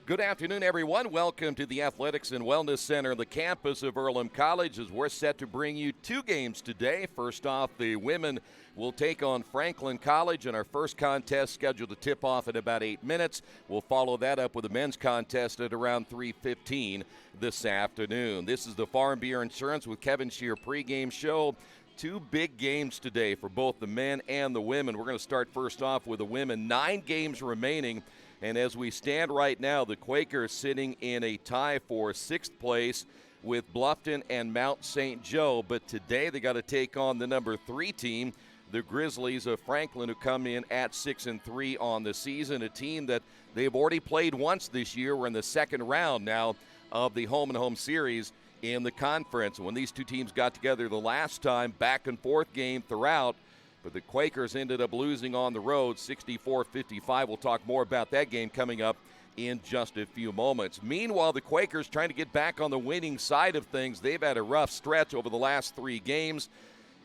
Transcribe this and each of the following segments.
Good afternoon, everyone. Welcome to the Athletics and Wellness Center, the campus of Earlham College, as we're set to bring you two games today. First off, the women will take on Franklin College in our first contest, scheduled to tip off in about 8 minutes. We'll follow that up with a men's contest at around 3:15 this afternoon. This is the Farm Bureau Insurance with Kevin Shear pregame show. Two big games today for both the men and the women. We're going to start first off with the women. 9 games remaining. And as we stand right now, the Quakers sitting in a tie for 6th place with Bluffton and Mount St. Joe. But today they got to take on the number 3 team, the Grizzlies of Franklin, who come in at 6-3 on the season, a team that they've already played once this year. We're in the second round now of the home-and-home series in the conference. When these two teams got together the last time, back and forth game throughout, but the Quakers ended up losing on the road 64-55. We'll talk more about that game coming up in just a few moments. Meanwhile, the Quakers trying to get back on the winning side of things. They've had a rough stretch over the last 3 games.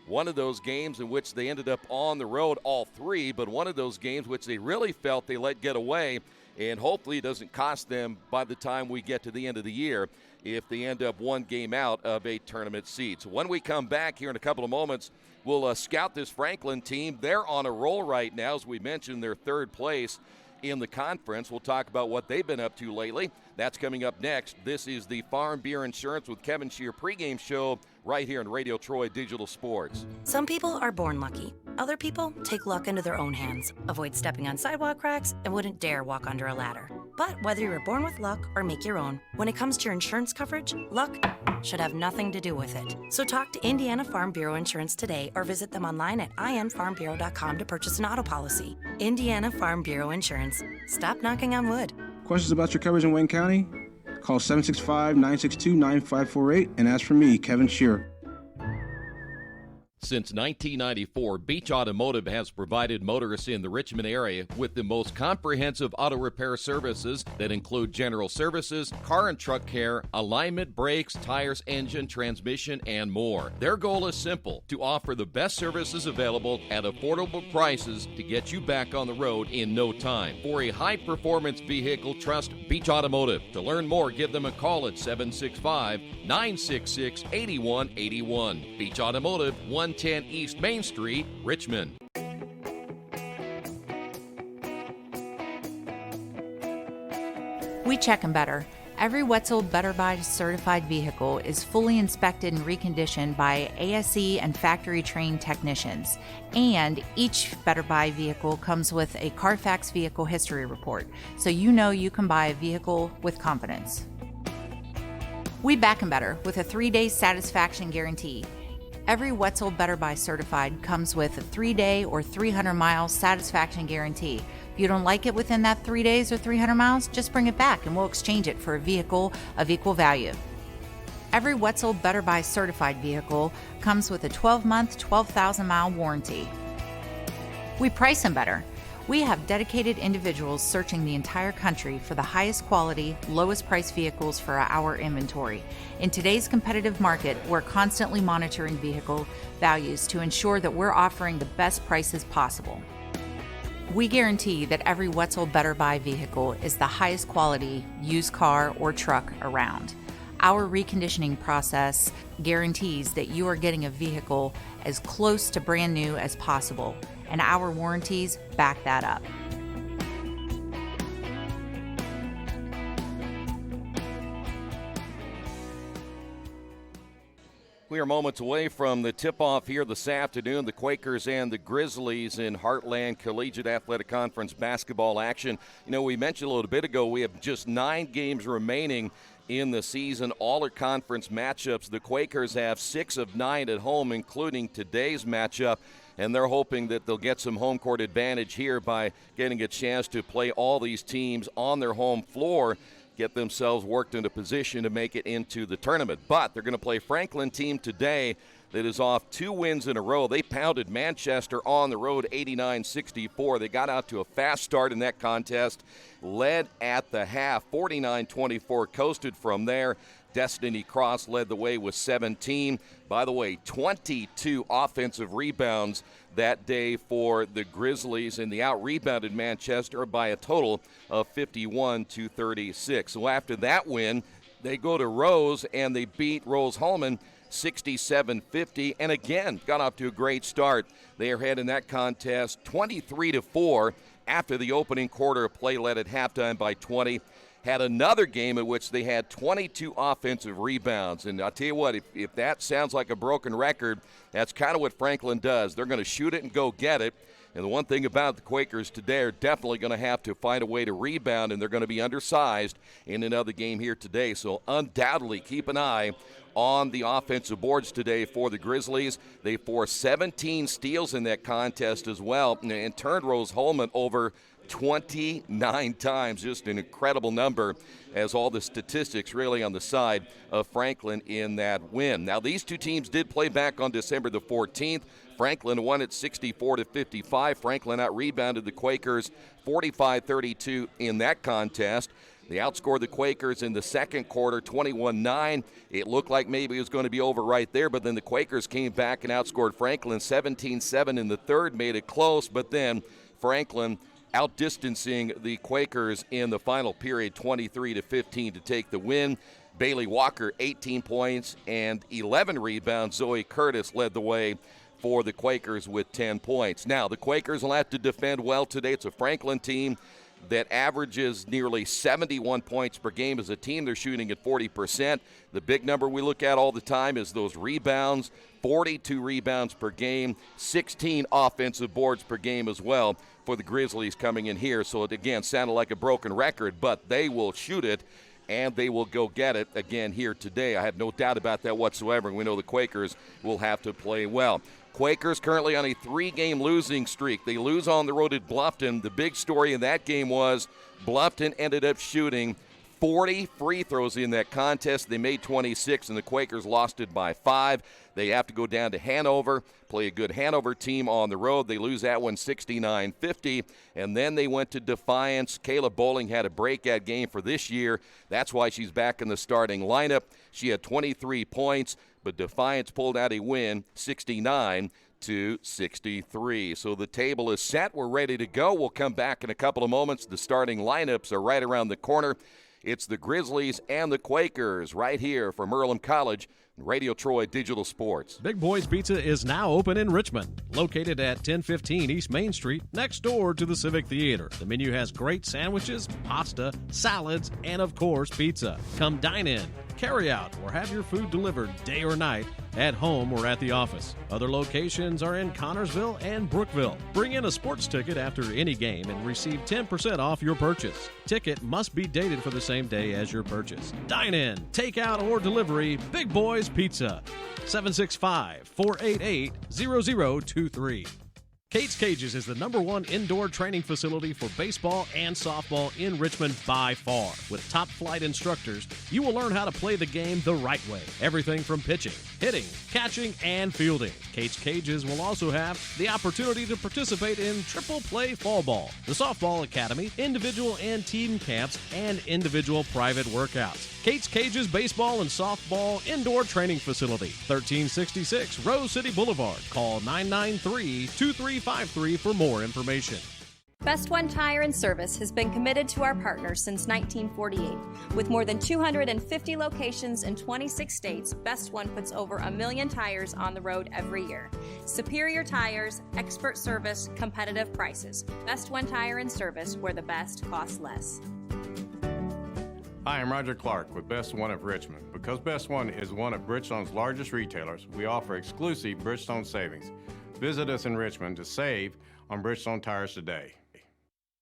One of those games in which they ended up on the road, all 3, but one of those games which they really felt they let get away, and hopefully it doesn't cost them by the time we get to the end of the year if they end up one game out of a tournament seed. So when we come back here in a couple of moments, we'll scout this Franklin team. They're on a roll right now. As we mentioned, they're 3rd place in the conference. We'll talk about what they've been up to lately. That's coming up next. This is the Farm Bureau Insurance with Kevin Shear pregame show right here on Radio Troy Digital Sports. Some people are born lucky. Other people take luck into their own hands, avoid stepping on sidewalk cracks, and wouldn't dare walk under a ladder. But whether you were born with luck or make your own, when it comes to your insurance coverage, luck should have nothing to do with it. So talk to Indiana Farm Bureau Insurance today or visit them online at infarmbureau.com to purchase an auto policy. Indiana Farm Bureau Insurance. Stop knocking on wood. Questions about your coverage in Wayne County? Call 765-962-9548 and ask for me, Kevin Shear. Since 1994, Beach Automotive has provided motorists in the Richmond area with the most comprehensive auto repair services that include general services, car and truck care, alignment, brakes, tires, engine, transmission, and more. Their goal is simple: to offer the best services available at affordable prices to get you back on the road in no time. For a high-performance vehicle, trust Beach Automotive. To learn more, give them a call at 765-966-8181. Beach Automotive, 110 East Main Street, Richmond. We check them better. Every Wetzel Better Buy certified vehicle is fully inspected and reconditioned by ASE and factory trained technicians. And each Better Buy vehicle comes with a Carfax vehicle history report, so you know you can buy a vehicle with confidence. We back 'em better with a 3-day satisfaction guarantee. Every Wetzel Better Buy certified comes with a 3-day or 300-mile satisfaction guarantee. If you don't like it within that 3 days or 300 miles, just bring it back and we'll exchange it for a vehicle of equal value. Every Wetzel Better Buy certified vehicle comes with a 12-month, 12,000-mile warranty. We price them better. We have dedicated individuals searching the entire country for the highest quality, lowest price vehicles for our inventory. In today's competitive market, we're constantly monitoring vehicle values to ensure that we're offering the best prices possible. We guarantee that every Wetzel Better Buy vehicle is the highest quality used car or truck around. Our reconditioning process guarantees that you are getting a vehicle as close to brand new as possible, and our warranties back that up. We are moments away from the tip-off here this afternoon. The Quakers and the Grizzlies in Heartland Collegiate Athletic Conference basketball action. You know, we mentioned a little bit ago we have just 9 games remaining in the season. All are conference matchups. The Quakers have 6 of 9 at home, including today's matchup, and they're hoping that they'll get some home court advantage here by getting a chance to play all these teams on their home floor, get themselves worked into position to make it into the tournament. But they're going to play Franklin team today that is off 2 wins in a row. They pounded Manchester on the road 89-64. They got out to a fast start in that contest, led at the half 49-24, coasted from there. Destiny Cross led the way with 17. By the way, 22 offensive rebounds that day for the Grizzlies, and the out-rebounded Manchester by a total of 51-36. So after that win, they go to Rose, and they beat Rose-Hulman 67-50, and again, got off to a great start. They are ahead in that contest 23-4 after the opening quarter of play, led at halftime by 20. Had another game in which they had 22 offensive rebounds. And I'll tell you what, if that sounds like a broken record, that's kind of what Franklin does. They're going to shoot it and go get it. And the one thing about the Quakers today are definitely going to have to find a way to rebound, and they're going to be undersized in another game here today. So undoubtedly keep an eye on the offensive boards today for the Grizzlies. They forced 17 steals in that contest as well and turned Rose-Hulman over 29 times, just an incredible number, as all the statistics really on the side of Franklin in that win. Now, these two teams did play back on December the 14th. Franklin won at 64-55. Franklin out-rebounded the Quakers 45-32 in that contest. They outscored the Quakers in the second quarter 21-9. It looked like maybe it was going to be over right there, but then the Quakers came back and outscored Franklin 17-7 in the third, made it close, but then Franklin outdistancing the Quakers in the final period 23-15 to take the win. Bailey Walker 18 points and 11 rebounds. Zoe Curtis led the way for the Quakers with 10 points. Now, the Quakers will have to defend well today. It's a Franklin team that averages nearly 71 points per game as a team. They're shooting at 40%. The big number we look at all the time is those rebounds, 42 rebounds per game, 16 offensive boards per game as well for the Grizzlies coming in here. So it, again, sounded like a broken record, but they will shoot it, and they will go get it again here today. I have no doubt about that whatsoever, and we know the Quakers will have to play well. Quakers currently on a 3-game losing streak. They lose on the road at Bluffton. The big story in that game was Bluffton ended up shooting 40 free throws in that contest. They made 26, and the Quakers lost it by 5. They have to go down to Hanover, play a good Hanover team on the road. They lose that one 69-50, and then they went to Defiance. Kayla Bowling had a breakout game for this year. That's why she's back in the starting lineup. She had 23 points, but Defiance pulled out a win 69-63. So the table is set. We're ready to go. We'll come back in a couple of moments. The starting lineups are right around the corner. It's the Grizzlies and the Quakers right here from Earlham College, Radio Troy Digital Sports. Big Boys Pizza is now open in Richmond, located at 1015 East Main Street, next door to the Civic Theater. The menu has great sandwiches, pasta, salads, and of course, pizza. Come dine in, carry out, or have your food delivered day or night, at home or at the office. Other locations are in Connorsville and Brookville. Bring in a sports ticket after any game and receive 10% off your purchase. Ticket must be dated for the same day as your purchase. Dine in, take out, or delivery, Big Boys Pizza. 765-488-0023. Kate's Cages is the #1 indoor training facility for baseball and softball in Richmond by far. With top-flight instructors, you will learn how to play the game the right way. Everything from pitching, hitting, catching, and fielding. Kate's Cages will also have the opportunity to participate in triple play fall ball, the softball academy, individual and team camps, and individual private workouts. Kate's Cages Baseball and Softball Indoor Training Facility, 1366 Rose City Boulevard. Call 993-2353 for more information. Best One Tire and Service has been committed to our partners since 1948. With more than 250 locations in 26 states, Best One puts over 1 million tires on the road every year. Superior tires, expert service, competitive prices. Best One Tire and Service, where the best costs less. Hi, I'm Roger Clark with Best One of Richmond. Because Best One is one of Bridgestone's largest retailers, we offer exclusive Bridgestone savings. Visit us in Richmond to save on Bridgestone tires today.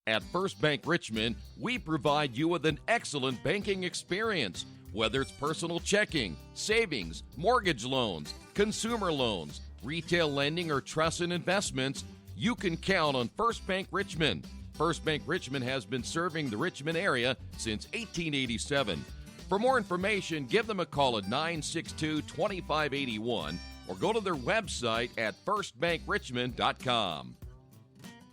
At First Bank Richmond, we provide you with an excellent banking experience. Whether it's personal checking, savings, mortgage loans, consumer loans, retail lending, or trust and investments, you can count on First Bank Richmond. First Bank Richmond has been serving the Richmond area since 1887. For more information, give them a call at 962-2581 or go to their website at firstbankrichmond.com.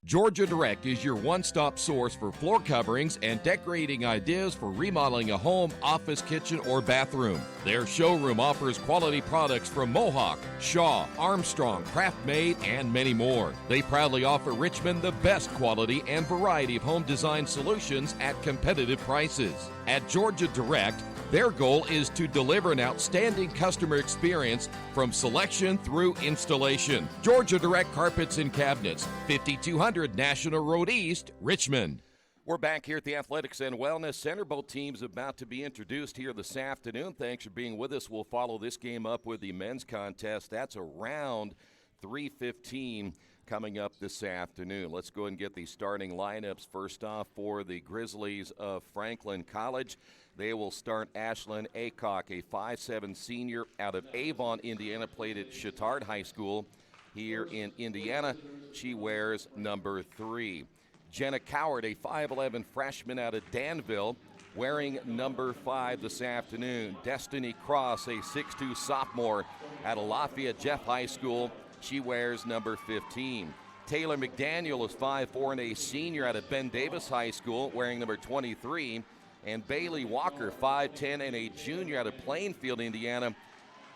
Georgia Direct is your one-stop source for floor coverings and decorating ideas for remodeling a home, office, kitchen, or bathroom. Their showroom offers quality products from Mohawk, Shaw, Armstrong, Craft-Made, and many more. They proudly offer Richmond the best quality and variety of home design solutions at competitive prices. At Georgia Direct, their goal is to deliver an outstanding customer experience from selection through installation. Georgia Direct Carpets and Cabinets, 5200 National Road East, Richmond. We're back here at the Athletics and Wellness Center. Both teams about to be introduced here this afternoon. Thanks for being with us. We'll follow this game up with the men's contest. That's around 3:15 coming up this afternoon. Let's go ahead and get the starting lineups. First off, for the Grizzlies of Franklin College, they will start Ashlyn Aycock, a 5'7" senior out of Avon, Indiana, played at Chittard High School here in Indiana. She wears number 3. Jenna Coward, a 5'11" freshman out of Danville, wearing number 5 this afternoon. Destiny Cross, a 6'2" sophomore out of Lafayette Jeff High School. She wears number 15. Taylor McDaniel is 5'4" and a senior out of Ben Davis High School, wearing number 23. And Bailey Walker, 5'10" and a junior out of Plainfield, Indiana.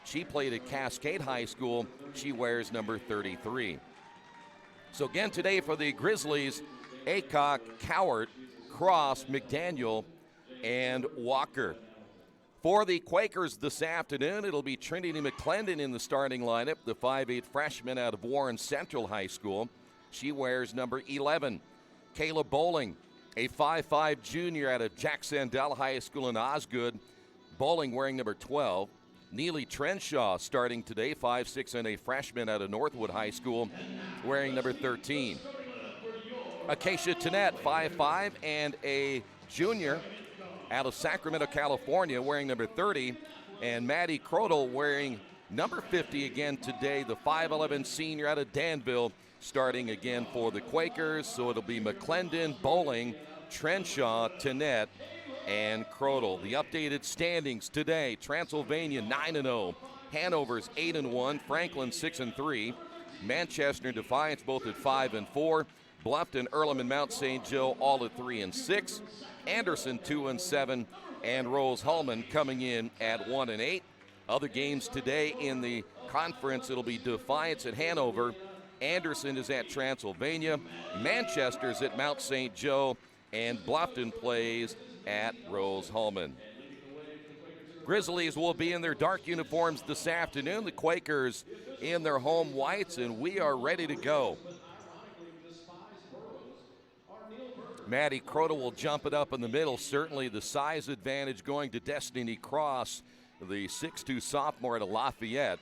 She played at Cascade High School. She wears number 33. So again today for the Grizzlies, Aycock, Cowart, Cross, McDaniel, and Walker. For the Quakers this afternoon, it'll be Trinity McClendon in the starting lineup, the 5'8" freshman out of Warren Central High School. She wears number 11. Kayla Bowling, a 5'5" junior out of Jack Sandell High School in Osgood. Bowling wearing number 12. Neely Trenshaw starting today, 5'6" and a freshman out of Northwood High School, wearing number 13. Acacia Tennett, 5'5" and a junior out of Sacramento, California, wearing number 30. And Maddie Crodel wearing number 50 again today, the 5'11" senior out of Danville, starting again for the Quakers. So it'll be McClendon, Bowling, Trenshaw, Tennett, and Crodel. The updated standings today: Transylvania 9-0, Hanover's 8-1, Franklin 6-3, Manchester and Defiance both at 5-4, Bluffton, Earlham, and Mount St. Joe all at 3-6, Anderson 2-7, and Rose-Hulman coming in at 1-8. Other games today in the conference, it'll be Defiance at Hanover, Anderson is at Transylvania, Manchester's at Mount St. Joe, and Bluffton plays at Rose-Hulman. Grizzlies will be in their dark uniforms this afternoon. The Quakers in their home whites, and we are ready to go. Maddie Crota will jump it up in the middle. Certainly the size advantage going to Destiny Cross, the 6'2" sophomore out of Lafayette,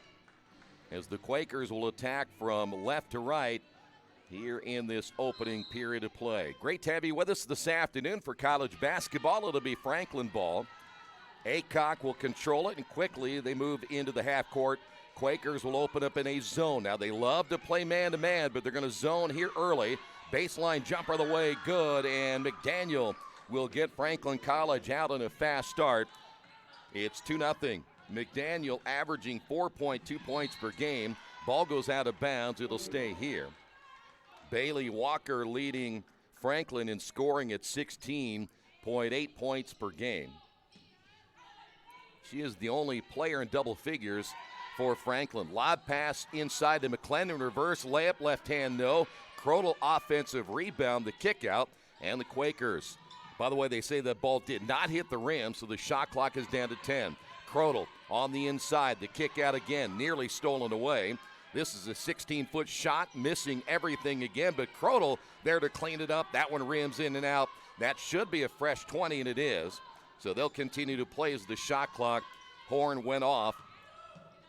as the Quakers will attack from left to right here in this opening period of play. Great to have you with us this afternoon for college basketball. It'll be Franklin ball. Aycock will control it, and quickly they move into the half court. Quakers will open up in a zone. Now they love to play man-to-man, but they're going to zone here early. Baseline jumper the way, good, and McDaniel will get Franklin College out on a fast start. It's 2-0. McDaniel averaging 4.2 points per game. Ball goes out of bounds. It'll stay here. Bailey Walker leading Franklin in scoring at 16.8 points per game. She is the only player in double figures for Franklin. Lob pass inside to McClendon, reverse layup, left hand no. Crodel offensive rebound, the kick out, and the Quakers. By the way, they say that ball did not hit the rim, so the shot clock is down to 10. Crodel on the inside, the kick out again, nearly stolen away. This is a 16-foot shot, missing everything again, but Crodel there to clean it up. That one rims in and out. That should be a fresh 20, and it is. So they'll continue to play as the shot clock horn went off.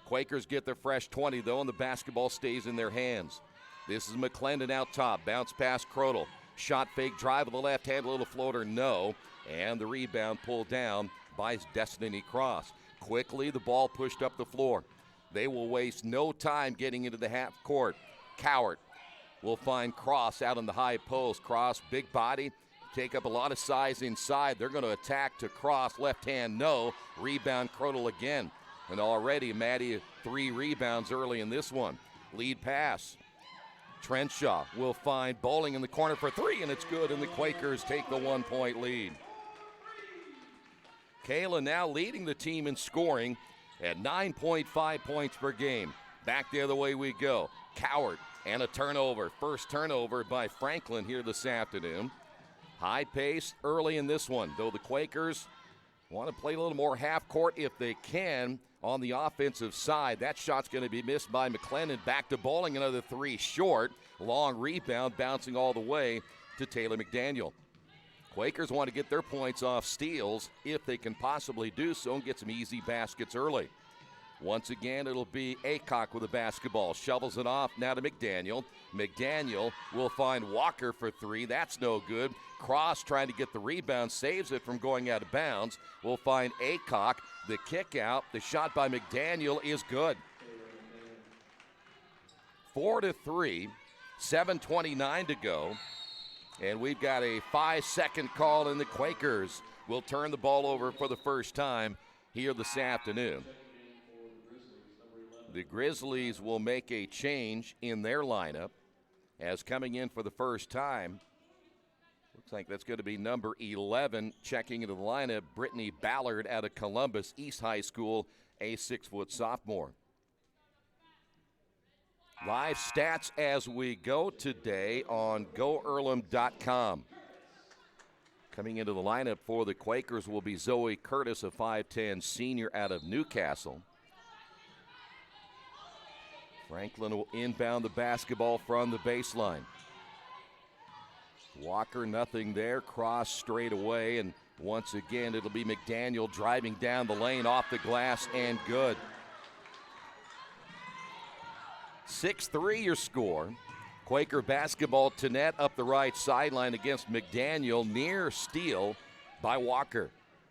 Quakers get their fresh 20, though, and the basketball stays in their hands. This is McClendon out top. Bounce pass Crodel. Shot fake, drive with the left hand, a little floater, no. And the rebound pulled down by Destiny Cross. Quickly, the ball pushed up the floor. They will waste no time getting into the half court. Cowart will find Cross out on the high post. Cross, big body, take up a lot of size inside. They're going to attack to Cross. Left hand, no. Rebound, Crodel again. And already, Maddie, 3 rebounds early in this one. Lead pass. Trenshaw will find Bowling in the corner for three, and it's good, and the Quakers take the 1-point lead. Kayla now leading the team in scoring at 9.5 points per game. Back the other way we go. Coward and a turnover. First turnover by Franklin here this afternoon. High pace early in this one, though the Quakers want to play a little more half court if they can on the offensive side. That shot's going to be missed by McClendon. Back to Bowling, another three short. Long rebound, bouncing all the way to Taylor McDaniel. Quakers want to get their points off steals if they can possibly do so and get some easy baskets early. Once again, it'll be Aycock with the basketball. Shovels it off now to McDaniel. McDaniel will find Walker for three. That's no good. Cross trying to get the rebound, saves it from going out of bounds. We'll find Aycock. The kick out. The shot by McDaniel is good. 4-3, 7:29 to go. And we've got a 5-second call, and the Quakers will turn the ball over for the first time here this afternoon. The Grizzlies will make a change in their lineup as coming in for the first time. Looks like that's going to be number 11 checking into the lineup, Brittany Ballard out of Columbus East High School, a 6-foot sophomore. Live stats as we go today on GoEarlham.com. Coming into the lineup for the Quakers will be Zoe Curtis, a 5'10 senior out of Newcastle. Franklin will inbound the basketball from the baseline. Walker, nothing there. Cross straight away, and once again it'll be McDaniel driving down the lane off the glass and good. 6-3 your score. Quaker basketball to net up the right sideline against McDaniel. Near steal by Walker.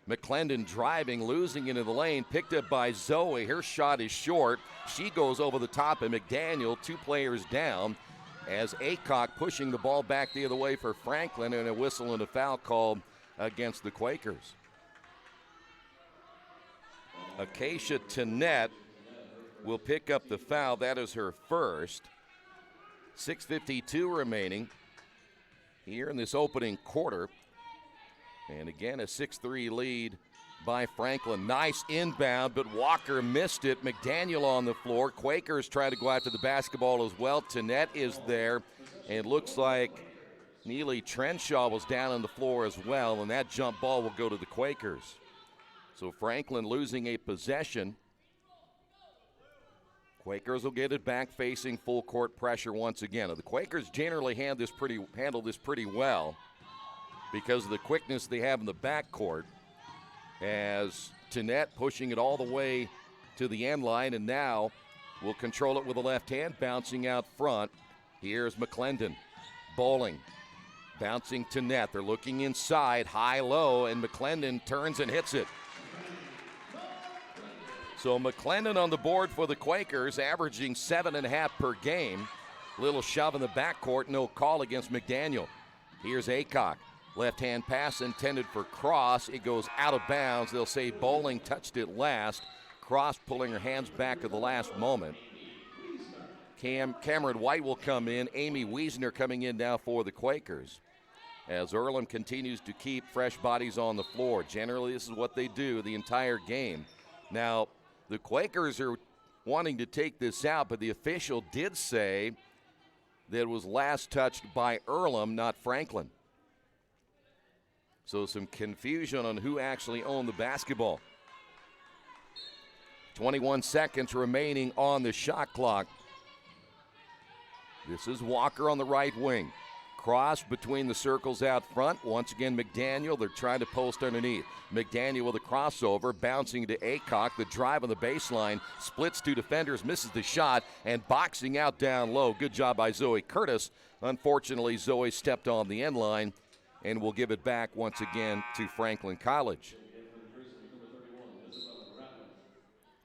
McClendon driving, losing into the lane, picked up by Zoe. Her shot is short. She goes over the top of McDaniel, 2 players down, as Aycock pushing the ball back the other way for Franklin, and a whistle and a foul called against the Quakers. Acacia Tennette will pick up the foul. That is her first. 6:52 remaining here in this opening quarter. And again, a 6-3 lead by Franklin. Nice inbound, but Walker missed it. McDaniel on the floor. Quakers trying to go after the basketball as well. Tennette is there, and it looks like Neely Trenshaw was down on the floor as well, and that jump ball will go to the Quakers. So Franklin losing a possession. Quakers will get it back, facing full court pressure once again. The Quakers generally handle this pretty well because of the quickness they have in the backcourt, as Tennette pushing it all the way to the end line, and now will control it with the left hand, bouncing out front. Here's McClendon. Bowling. Bouncing Tennette. They're looking inside, high-low, and McClendon turns and hits it. So McClendon on the board for the Quakers, averaging 7.5 per game. Little shove in the backcourt, no call against McDaniel. Here's Aycock. Left-hand pass intended for Cross. It goes out of bounds. They'll say Bowling touched it last. Cross pulling her hands back at the last moment. Cameron White will come in. Amy Wiesner coming in now for the Quakers, as Earlham continues to keep fresh bodies on the floor. Generally, this is what they do the entire game. Now, the Quakers are wanting to take this out, but the official did say that it was last touched by Earlham, not Franklin. So some confusion on who actually owned the basketball. 21 seconds remaining on the shot clock. This is Walker on the right wing. Cross between the circles out front. Once again, McDaniel. They're trying to post underneath. McDaniel with a crossover, bouncing to Aycock. The drive on the baseline. Splits 2 defenders, misses the shot, and boxing out down low. Good job by Zoe Curtis. Unfortunately, Zoe stepped on the end line, and we'll give it back once again to Franklin College.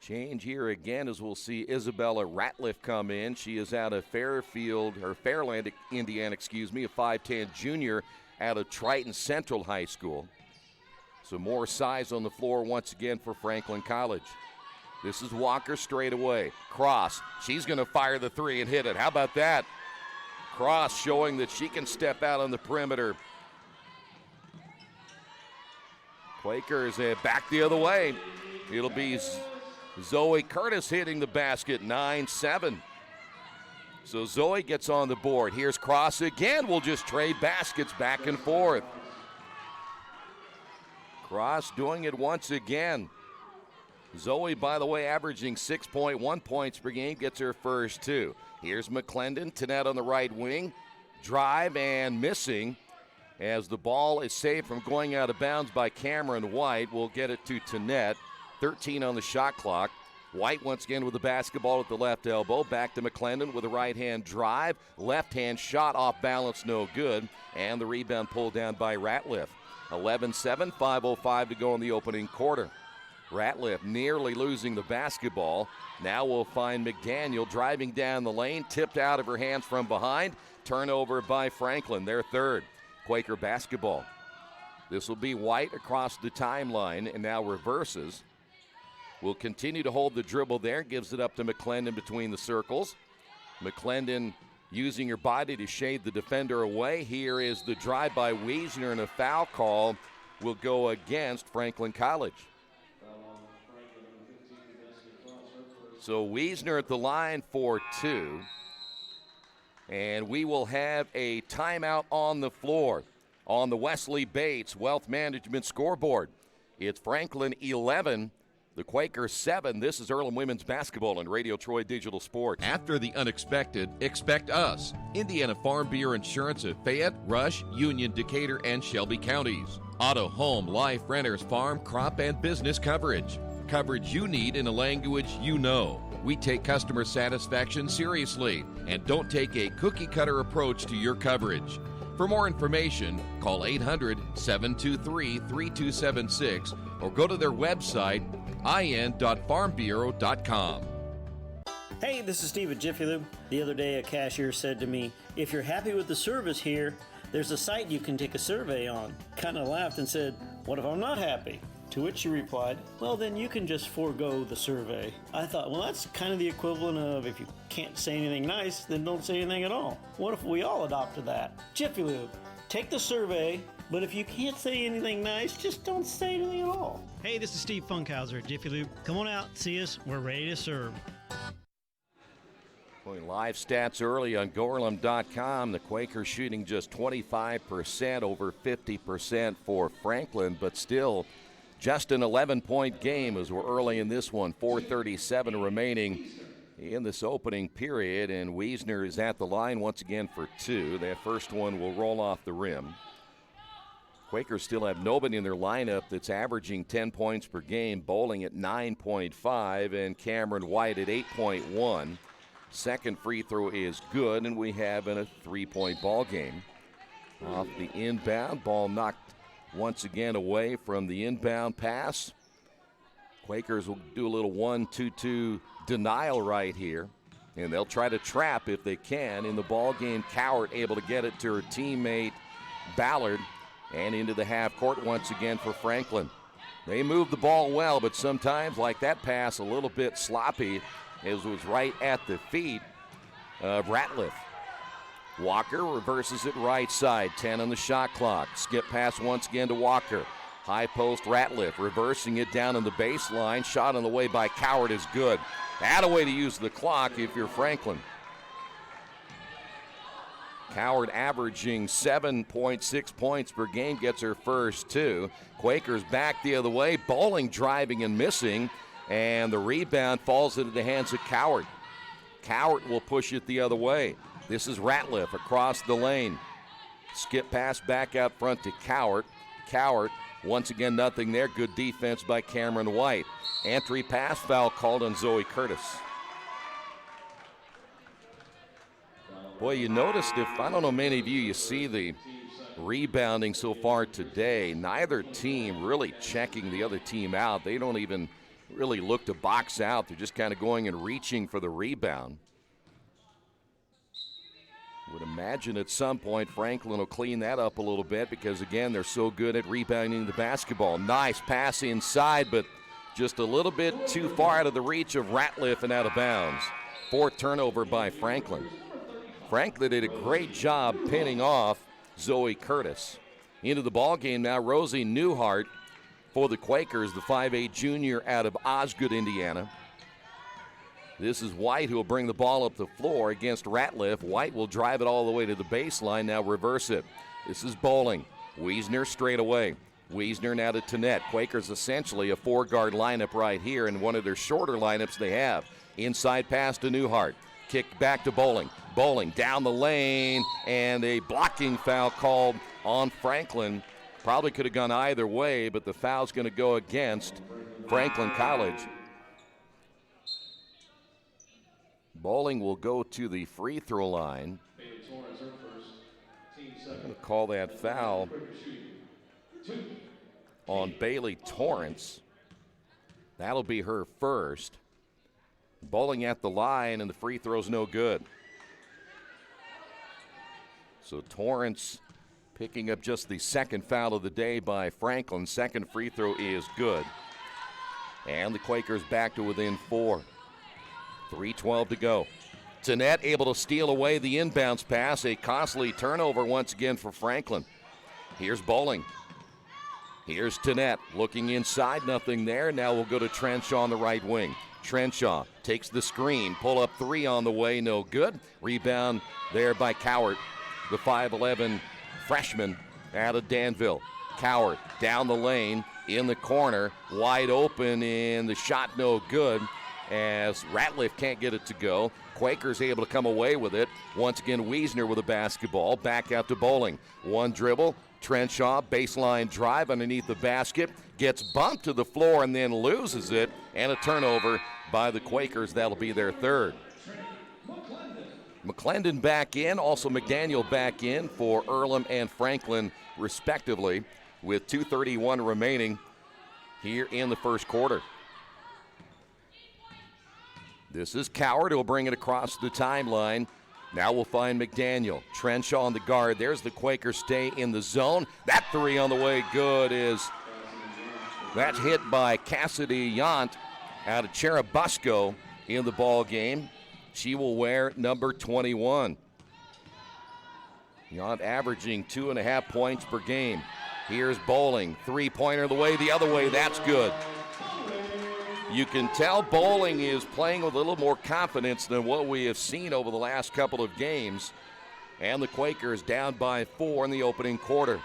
Change here again, as we'll see Isabella Ratliff come in. She is out of Fairland, Indiana, a 5'10 junior out of Triton Central High School. So more size on the floor once again for Franklin College. This is Walker straight away. Cross. She's going to fire the three and hit it. How about that? Cross showing that she can step out on the perimeter. Quakers back the other way. It'll be Zoe Curtis hitting the basket, 9-7. So Zoe gets on the board. Here's Cross again. We'll just trade baskets back and forth. Cross doing it once again. Zoe, by the way, averaging 6.1 points per game, gets her first two. Here's McClendon, Tanette on the right wing. Drive and missing as the ball is saved from going out of bounds by Cameron White. We'll get it to Tanette. 13 on the shot clock. White once again with the basketball at the left elbow. Back to McClendon with a right-hand drive. Left-hand shot off balance, no good. And the rebound pulled down by Ratliff. 11-7, 5:05 to go in the opening quarter. Ratliff nearly losing the basketball. Now we'll find McDaniel driving down the lane, tipped out of her hands from behind. Turnover by Franklin, their third. Quaker basketball. This will be White across the timeline and now reverses. Will continue to hold the dribble there, gives it up to McClendon between the circles. McClendon using her body to shade the defender away. Here is the drive by Wiesner, and a foul call will go against Franklin College. So Wiesner at the line for two. And we will have a timeout on the floor on the Wesley Bates Wealth Management scoreboard. It's Franklin 11, the Quakers 7. This is Earlham Women's Basketball on Radio Troy Digital Sports. After the unexpected, expect us. Indiana Farm Bureau Insurance of Fayette, Rush, Union, Decatur, and Shelby counties. Auto, home, life, renters, farm, crop, and business coverage. Coverage you need in a language you know. We take customer satisfaction seriously and don't take a cookie-cutter approach to your coverage. For more information, call 800-723-3276 or go to their website, in.farmbureau.com. Hey, this is Steve at Jiffy Lube. The other day, a cashier said to me, "If you're happy with the service here, there's a site you can take a survey on." Kind of laughed and said, "What if I'm not happy?" To which she replied, "Well, then you can just forego the survey." I thought, well, that's kind of the equivalent of if you can't say anything nice, then don't say anything at all. What if we all adopted that? Jiffy Lube, take the survey, but if you can't say anything nice, just don't say anything at all. Hey, this is Steve Funkhauser at Jiffy Lube. Come on out, see us. We're ready to serve. Live stats early on GoEarlham.com. The Quakers shooting just 25%, over 50% for Franklin, but still just an 11-point game as we're early in this one. 4:37 remaining in this opening period, and Wiesner is at the line once again for two. That first one will roll off the rim. Quakers still have nobody in their lineup that's averaging 10 points per game. Bowling at 9.5 and Cameron White at 8.1. Second free throw is good, and we have a 3-point ball game. Off the inbound, ball knocked once again away from the inbound pass. Quakers will do a little 1-2-2 denial right here, and they'll try to trap if they can. In the ball game, Cowart able to get it to her teammate Ballard, and into the half court once again for Franklin. They move the ball well, but sometimes, like that pass, a little bit sloppy, as it was right at the feet of Ratliff. Walker reverses it right side, 10 on the shot clock. Skip pass once again to Walker. High post Ratliff, reversing it down on the baseline. Shot on the way by Cowart is good. Add a way to use the clock if you're Franklin. Cowart averaging 7.6 points per game, gets her first two. Quakers back the other way, Bowling driving and missing, and the rebound falls into the hands of Cowart. Cowart will push it the other way. This is Ratliff across the lane. Skip pass back out front to Cowart. Cowart, once again, nothing there. Good defense by Cameron White. Entry pass foul called on Zoe Curtis. Boy, you noticed, I don't know many of you see the rebounding so far today. Neither team really checking the other team out. They don't even really look to box out. They're just kind of going and reaching for the rebound. Would imagine at some point Franklin will clean that up a little bit because, again, they're so good at rebounding the basketball. Nice pass inside, but just a little bit too far out of the reach of Ratliff and out of bounds. Fourth turnover by Franklin. Franklin did a great job pinning off Zoe Curtis. Into the ball game now, Rosie Newhart for the Quakers, the 5'8 junior out of Osgood, Indiana. This is White who will bring the ball up the floor against Ratliff. White will drive it all the way to the baseline, now reverse it. This is Bowling. Wiesner straight away. Wiesner now to Tanette. Quakers essentially a 4-guard lineup right here, and one of their shorter lineups they have. Inside pass to Newhart. Kick back to Bowling. Bowling down the lane, and a blocking foul called on Franklin. Probably could have gone either way, but the foul's going to go against Franklin College. Bowling will go to the free throw line. I'm going to call that foul on Bailey Torrance. That'll be her first. Bowling at the line, and the free throw's no good. So Torrance picking up just the second foul of the day by Franklin. Second free throw is good. And the Quakers back to within 4. 3:12 to go. Tanette able to steal away the inbounds pass. A costly turnover once again for Franklin. Here's Bowling. Here's Tanette looking inside, nothing there. Now we'll go to Trenshaw on the right wing. Trenshaw takes the screen, pull up 3 on the way, no good. Rebound there by Cowart, the 5'11 freshman out of Danville. Cowart down the lane in the corner, wide open, and the shot no good as Ratliff can't get it to go. Quakers able to come away with it. Once again, Wiesner with a basketball. Back out to Bowling. One dribble. Trenshaw, baseline drive underneath the basket. Gets bumped to the floor and then loses it. And a turnover by the Quakers. That'll be their third. McClendon back in. Also McDaniel back in for Earlham and Franklin, respectively, with 2:31 remaining here in the first quarter. This is Cowart who will bring it across the timeline. Now we'll find McDaniel. Trenshaw on the guard. There's the Quakers stay in the zone. That 3 on the way good is that's hit by Cassidy Yant out of Cherubusco in the ball game. She will wear number 21. Yant averaging 2.5 points per game. Here's Bowling. 3-pointer the other way. That's good. You can tell Bowling is playing with a little more confidence than what we have seen over the last couple of games. And the Quakers down by 4 in the opening quarter.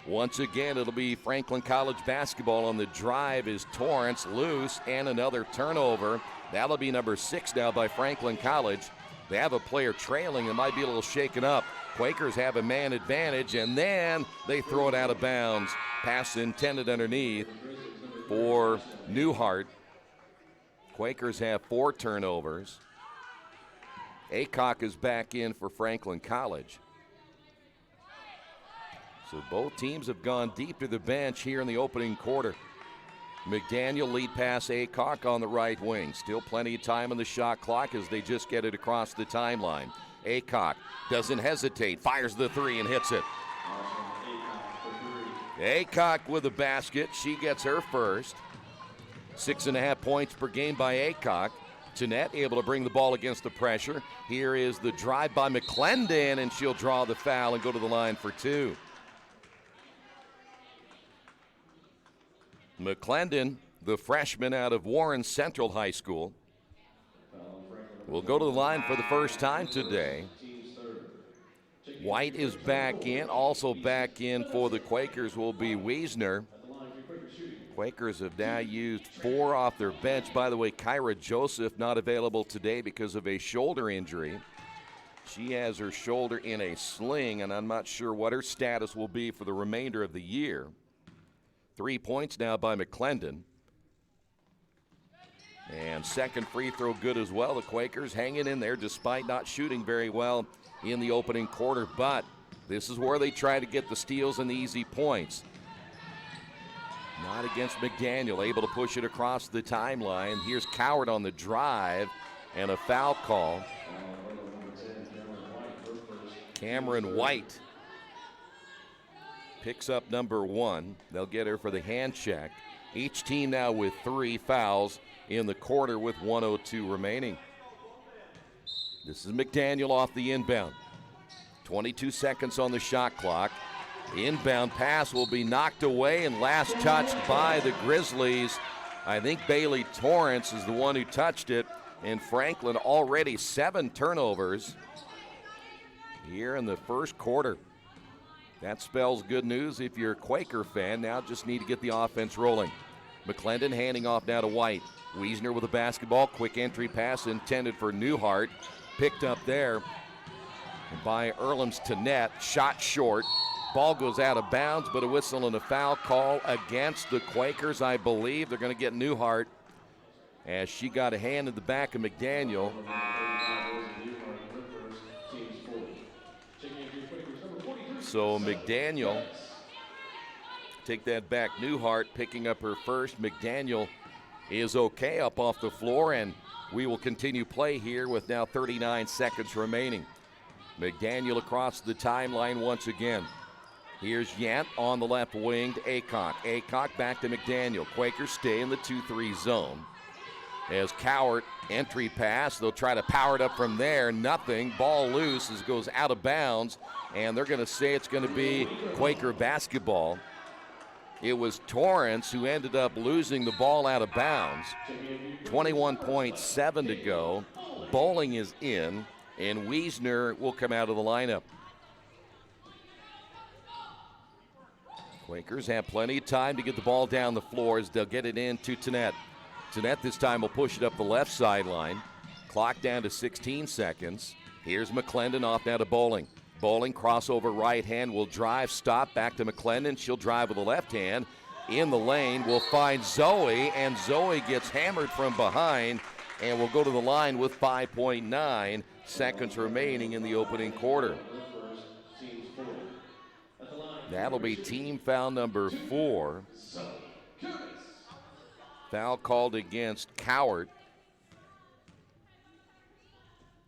Once again, it'll be Franklin College basketball. On the drive is Torrance, loose, and another turnover. That'll be number 6 now by Franklin College. They have a player trailing and might be a little shaken up. Quakers have a man advantage, and then they throw it out of bounds. Pass intended underneath for Newhart. Quakers have 4 turnovers. Aycock is back in for Franklin College. So both teams have gone deep to the bench here in the opening quarter. McDaniel lead pass Aycock on the right wing. Still plenty of time on the shot clock as they just get it across the timeline. Aycock doesn't hesitate, fires the 3 and hits it. Aycock with a basket. She gets her first. 6.5 points per game by Aycock. Tanette able to bring the ball against the pressure. Here is the drive by McClendon, and she'll draw the foul and go to the line for 2. McClendon, the freshman out of Warren Central High School, will go to the line for the first time today. White is back in. Also back in for the Quakers will be Wiesner. Quakers have now used 4 off their bench. By the way, Kyra Joseph not available today because of a shoulder injury. She has her shoulder in a sling, and I'm not sure what her status will be for the remainder of the year. 3 points now by McClendon. And second free throw good as well. The Quakers hanging in there despite not shooting very well in the opening quarter, but this is where they try to get the steals and the easy points. Not against McDaniel, able to push it across the timeline. Here's Cowart on the drive and a foul call. Cameron White picks up number 1. They'll get her for the hand check. Each team now with 3 fouls in the quarter with 1:02 remaining. This is McDaniel off the inbound. 22 seconds on the shot clock. Inbound pass will be knocked away and last touched by the Grizzlies. I think Bailey Torrance is the one who touched it. And Franklin already 7 turnovers here in the first quarter. That spells good news if you're a Quaker fan. Now just need to get the offense rolling. McClendon handing off now to White. Wiesner with a basketball. Quick entry pass intended for Newhart. Picked up there by Earlham's to net. Shot short. Ball goes out of bounds, but a whistle and a foul call against the Quakers. I believe they're going to get Newhart as she got a hand in the back of McDaniel. So McDaniel, take that back. Newhart picking up her first. McDaniel is okay up off the floor, and we will continue play here with now 39 seconds remaining. McDaniel across the timeline once again. Here's Yant on the left wing to Aycock. Aycock back to McDaniel. Quakers stay in the 2-3 zone. As Cowart entry pass, they'll try to power it up from there. Nothing. Ball loose as it goes out of bounds, and they're going to say it's going to be Quaker basketball. It was Torrance who ended up losing the ball out of bounds. 21.7 to go. Bowling is in, and Wiesner will come out of the lineup. Quakers have plenty of time to get the ball down the floor as they'll get it in to Tannett. Tannett this time will push it up the left sideline. Clock down to 16 seconds. Here's McClendon off now to Bowling. Bowling crossover right hand will drive, stop, back to McClendon. She'll drive with the left hand. In the lane will find Zoe, and Zoe gets hammered from behind and will go to the line with 5.9 seconds remaining in the opening quarter. That'll be team foul number 4. Foul called against Cowart.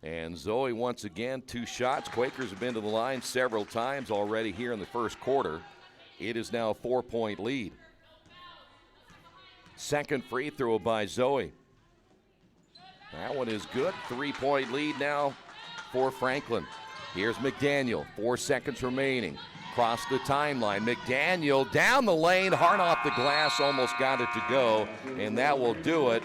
And Zoe once again, 2 shots. Quakers have been to the line several times already here in the first quarter. It is now a 4-point lead. Second free throw by Zoe. That one is good. 3-point lead now for Franklin. Here's McDaniel, 4 seconds remaining. Across the timeline, McDaniel down the lane, hard off the glass, almost got it to go, and that will do it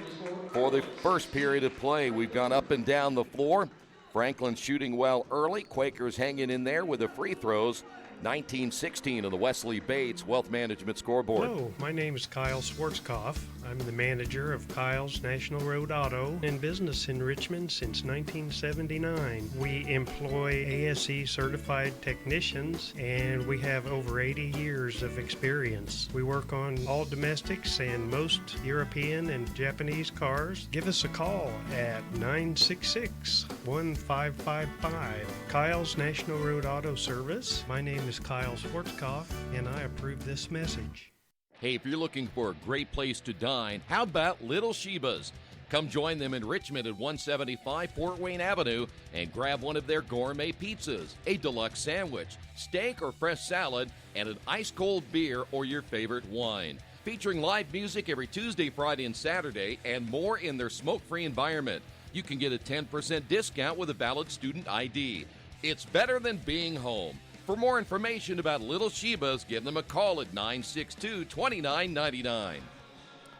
for the first period of play. We've gone up and down the floor. Franklin shooting well early. Quakers hanging in there with the free throws. 19-16 on the Wesley Bates Wealth Management scoreboard. Hello, my name is Kyle Schwarzkopf. I'm the manager of Kyle's National Road Auto in business in Richmond since 1979. We employ ASE certified technicians, and we have over 80 years of experience. We work on all domestics and most European and Japanese cars. Give us a call at 966-1555. Kyle's National Road Auto Service. My name is Kyle Schwarzkopf, and I approve this message. Hey, if you're looking for a great place to dine, how about Little Sheba's? Come join them in Richmond at 175 Fort Wayne Avenue and grab one of their gourmet pizzas, a deluxe sandwich, steak or fresh salad, and an ice-cold beer or your favorite wine. Featuring live music every Tuesday, Friday, and Saturday, and more in their smoke-free environment. You can get a 10% discount with a valid student ID. It's better than being home. For more information about Little Sheba's, give them a call at 962-2999.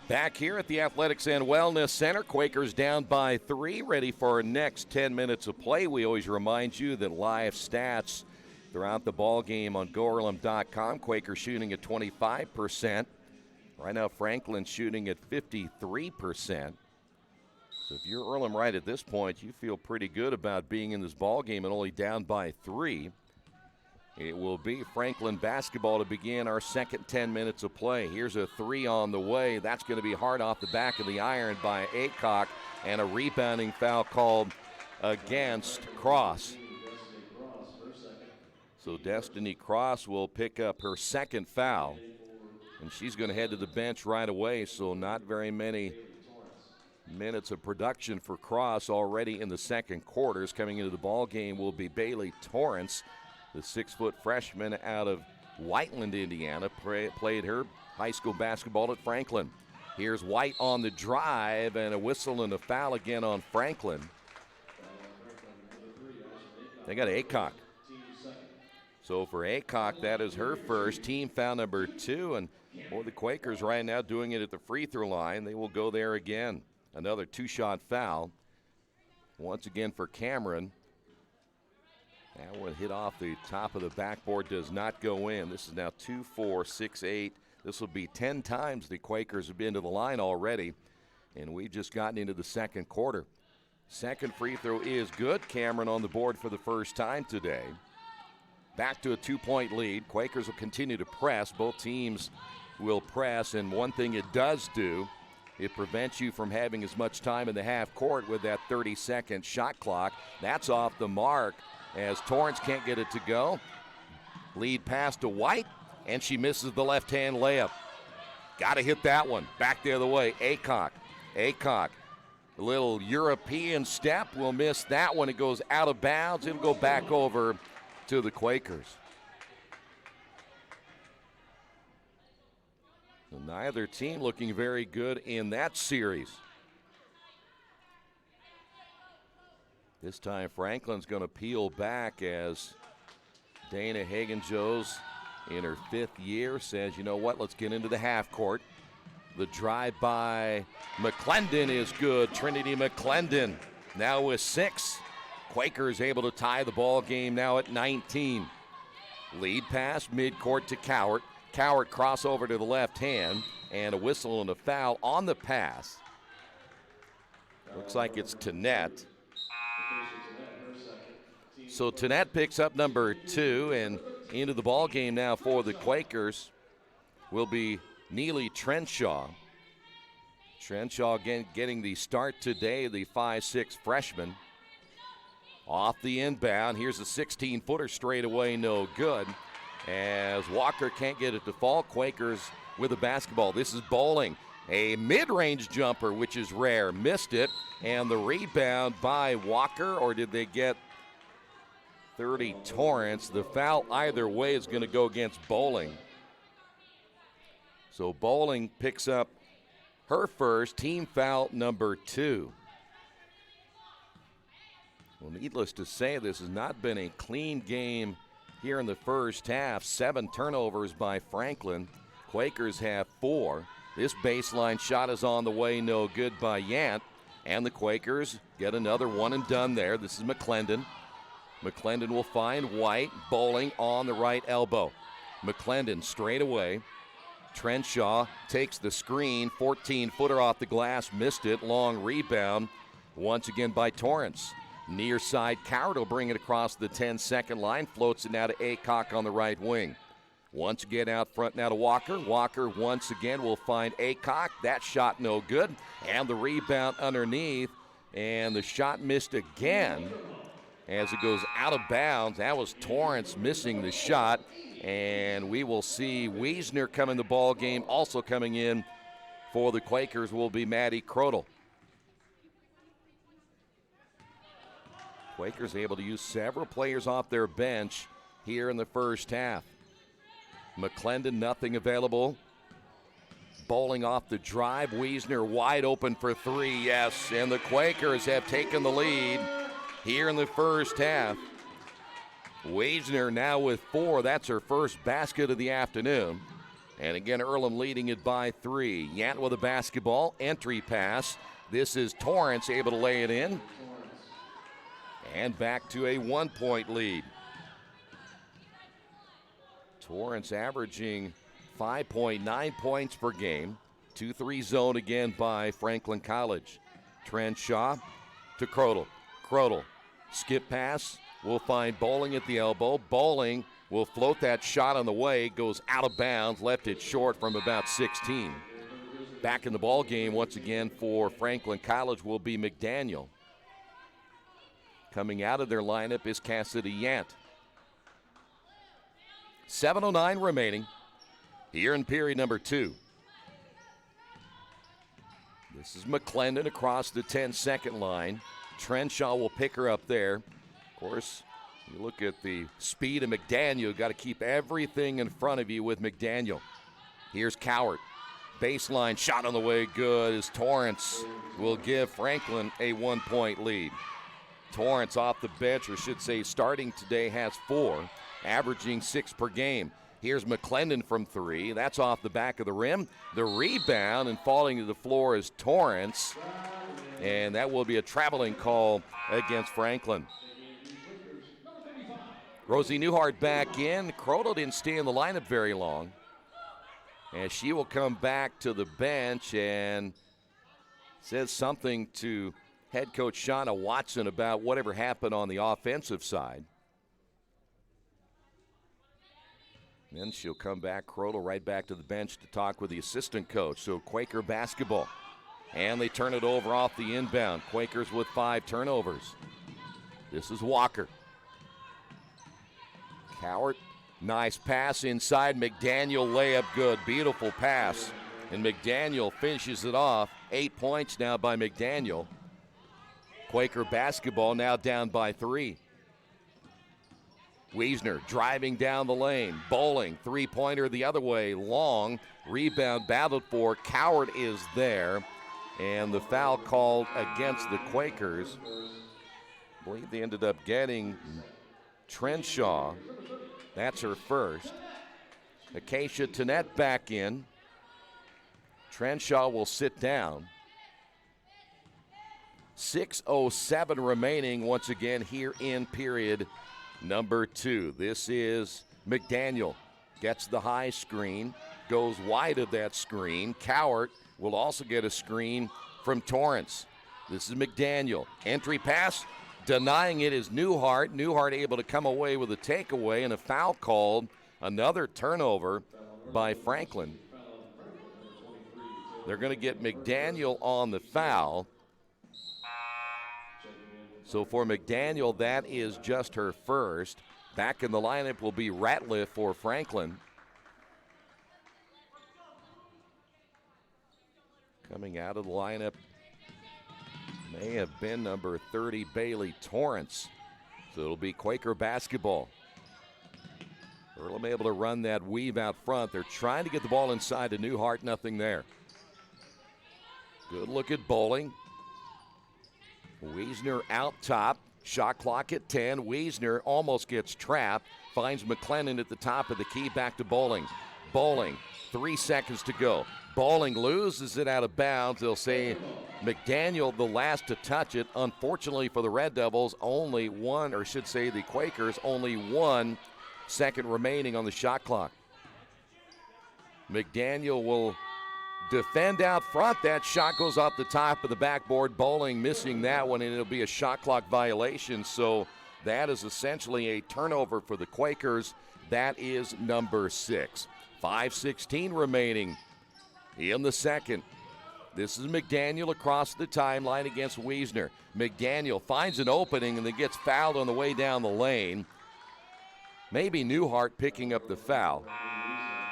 Back here at the Athletics and Wellness Center, Quakers down by 3, ready for our next 10 minutes of play. We always remind you that live stats throughout the ball game on GoEarlham.com. Quakers shooting at 25%. Right now, Franklin shooting at 53%. So if you're Earlham right at this point, you feel pretty good about being in this ball game and only down by 3. It will be Franklin basketball to begin our second 10 minutes of play. Here's a 3 on the way. That's going to be hard off the back of the iron by Aycock, and a rebounding foul called against Cross. So Destiny Cross will pick up her second foul, and she's going to head to the bench right away, so not very many minutes of production for Cross already in the second quarters. Coming into the ball game will be Bailey Torrance, the 6-foot freshman out of Whiteland, Indiana, played her high school basketball at Franklin. Here's White on the drive, and a whistle and a foul again on Franklin. They got Aycock. So for Aycock, that is her first, team foul number 2. And for the Quakers right now doing it at the free throw line, they will go there again. Another 2-shot foul. Once again for Cameron. That one hit off the top of the backboard, does not go in. This is now 2, 4, 6, 8. This will be 10 times the Quakers have been to the line already. And we've just gotten into the second quarter. Second free throw is good. Cameron on the board for the first time today. Back to a 2-point lead. Quakers will continue to press. Both teams will press, and one thing it does do, it prevents you from having as much time in the half court with that 30-second shot clock. That's off the mark as Torrance can't get it to go. Lead pass to White, and she misses the left-hand layup. Got to hit that one. Back the other way. Aycock. A little European step. Will miss that one. It goes out of bounds. It'll go back over to the Quakers. So neither team looking very good in that series. This time Franklin's going to peel back as Dana Hagen-Joes in her 5th year says, you know what, let's get into the half court. The drive by McClendon is good. Trinity McClendon now with 6. Quakers able to tie the ball game now at 19. Lead pass midcourt to Cowart. Cowart crossover to the left hand, and a whistle and a foul on the pass. Looks like it's Tanette. So Tanette picks up number 2, and into the ball game now for the Quakers will be Neely Trenshaw. Trenshaw again getting the start today, the 5'6" freshman. Off the inbound, here's a 16-footer straight away, no good. As Walker can't get it to fall, Quakers with the basketball. This is Bowling. A mid-range jumper, which is rare, missed it. And the rebound by Walker, or did they get 30 Torrance? The foul either way is going to go against Bowling. So Bowling picks up her first, team foul number 2. Well, needless to say, this has not been a clean game here in the first half. 7 turnovers by Franklin. Quakers have 4. This baseline shot is on the way, no good by Yant. And the Quakers get another one and done there. This is McClendon. McClendon will find White. Bowling on the right elbow. McClendon straight away. Trenshaw takes the screen. 14-footer off the glass, missed it. Long rebound once again by Torrance. Near side, Cowart will bring it across the 10-second line. Floats it now to Aycock on the right wing. Once again out front now to Walker. Walker once again will find Aycock. That shot no good. And the rebound underneath. And the shot missed again as it goes out of bounds. That was Torrance missing the shot. And we will see Wiesner come in the ball game. Also coming in for the Quakers will be Maddie Crodel. Quakers able to use several players off their bench here in the first half. McClendon, nothing available. Bowling off the drive. Wiesner wide open for 3, yes. And the Quakers have taken the lead here in the first half. Wiesner now with 4. That's her first basket of the afternoon. And again, Earlham leading it by 3. Yant with a basketball. Entry pass. This is Torrance able to lay it in. And back to a 1-point lead. Torrance averaging 5.9 points per game. 2-3 zone again by Franklin College. Trenshaw to Crodel. Crodel, skip pass, will find Bowling at the elbow. Bowling will float that shot on the way, goes out of bounds, left it short from about 16. Back in the ball game once again for Franklin College will be McDaniel. Coming out of their lineup is Cassidy Yant. 7:09 remaining here in period number 2. This is McClendon across the 10-second line. Trenshaw will pick her up there. Of course, you look at the speed of McDaniel. You've got to keep everything in front of you with McDaniel. Here's Cowart. Baseline shot on the way, good, as Torrance will give Franklin a 1-point lead. Torrance off the bench, or should say starting today, has 4, averaging 6 per game. Here's McClendon from 3. That's off the back of the rim. The rebound and falling to the floor is Torrance. And that will be a traveling call against Franklin. Rosie Newhart back in. Croto didn't stay in the lineup very long. And she will come back to the bench and says something to head coach Shauna Watson about whatever happened on the offensive side. Then she'll come back, Croto, right back to the bench to talk with the assistant coach. So Quaker basketball. And they turn it over off the inbound. Quakers with 5 turnovers. This is Walker. Cowart, nice pass inside. McDaniel layup good. Beautiful pass. And McDaniel finishes it off. 8 points now by McDaniel. Quaker basketball now down by 3. Wiesner driving down the lane. Bowling, three-pointer the other way. Long. Rebound battled for. Cowart is there. And the foul called against the Quakers. I believe they ended up getting Trenshaw. That's her first. Acacia Tennette back in. Trenshaw will sit down. 6:07 remaining once again here in period number 2. This is McDaniel. Gets the high screen. Goes wide of that screen. Cowart will also get a screen from Torrance. This is McDaniel. Entry pass. Denying it is Newhart. Newhart able to come away with a takeaway and a foul called. Another turnover by Franklin. They're going to get McDaniel on the foul. So for McDaniel, that is just her first. Back in the lineup will be Ratliff for Franklin. Coming out of the lineup may have been number 30, Bailey Torrance. So it'll be Quaker basketball. Earlham able to run that weave out front. They're trying to get the ball inside to Newhart, nothing there. Good look at Bowling. Wiesner out top. Shot clock at 10. Wiesner almost gets trapped. Finds McClendon at the top of the key. Back to Bowling. Bowling, 3 seconds to go. Bowling loses it out of bounds. They'll say McDaniel the last to touch it. Unfortunately for the Red Devils, only one, or should say the Quakers, only 1 second remaining on the shot clock. McDaniel will defend out front. That shot goes off the top of the backboard. Bowling missing that one, and it'll be a shot clock violation. So that is essentially a turnover for the Quakers. That is number 6. 5:16 remaining in the second. This is McDaniel across the timeline against Wiesner. McDaniel finds an opening and then gets fouled on the way down the lane. Maybe Newhart picking up the foul.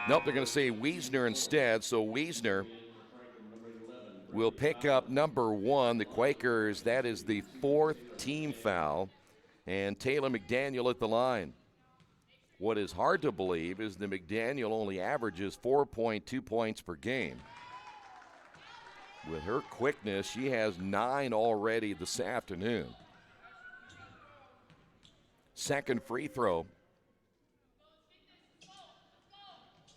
Nope, they're going to say Wiesner instead. So Wiesner will pick up number 1. The Quakers, that is the 4th team foul. And Taylor McDaniel at the line. What is hard to believe is that McDaniel only averages 4.2 points per game. With her quickness, she has 9 already this afternoon. Second free throw.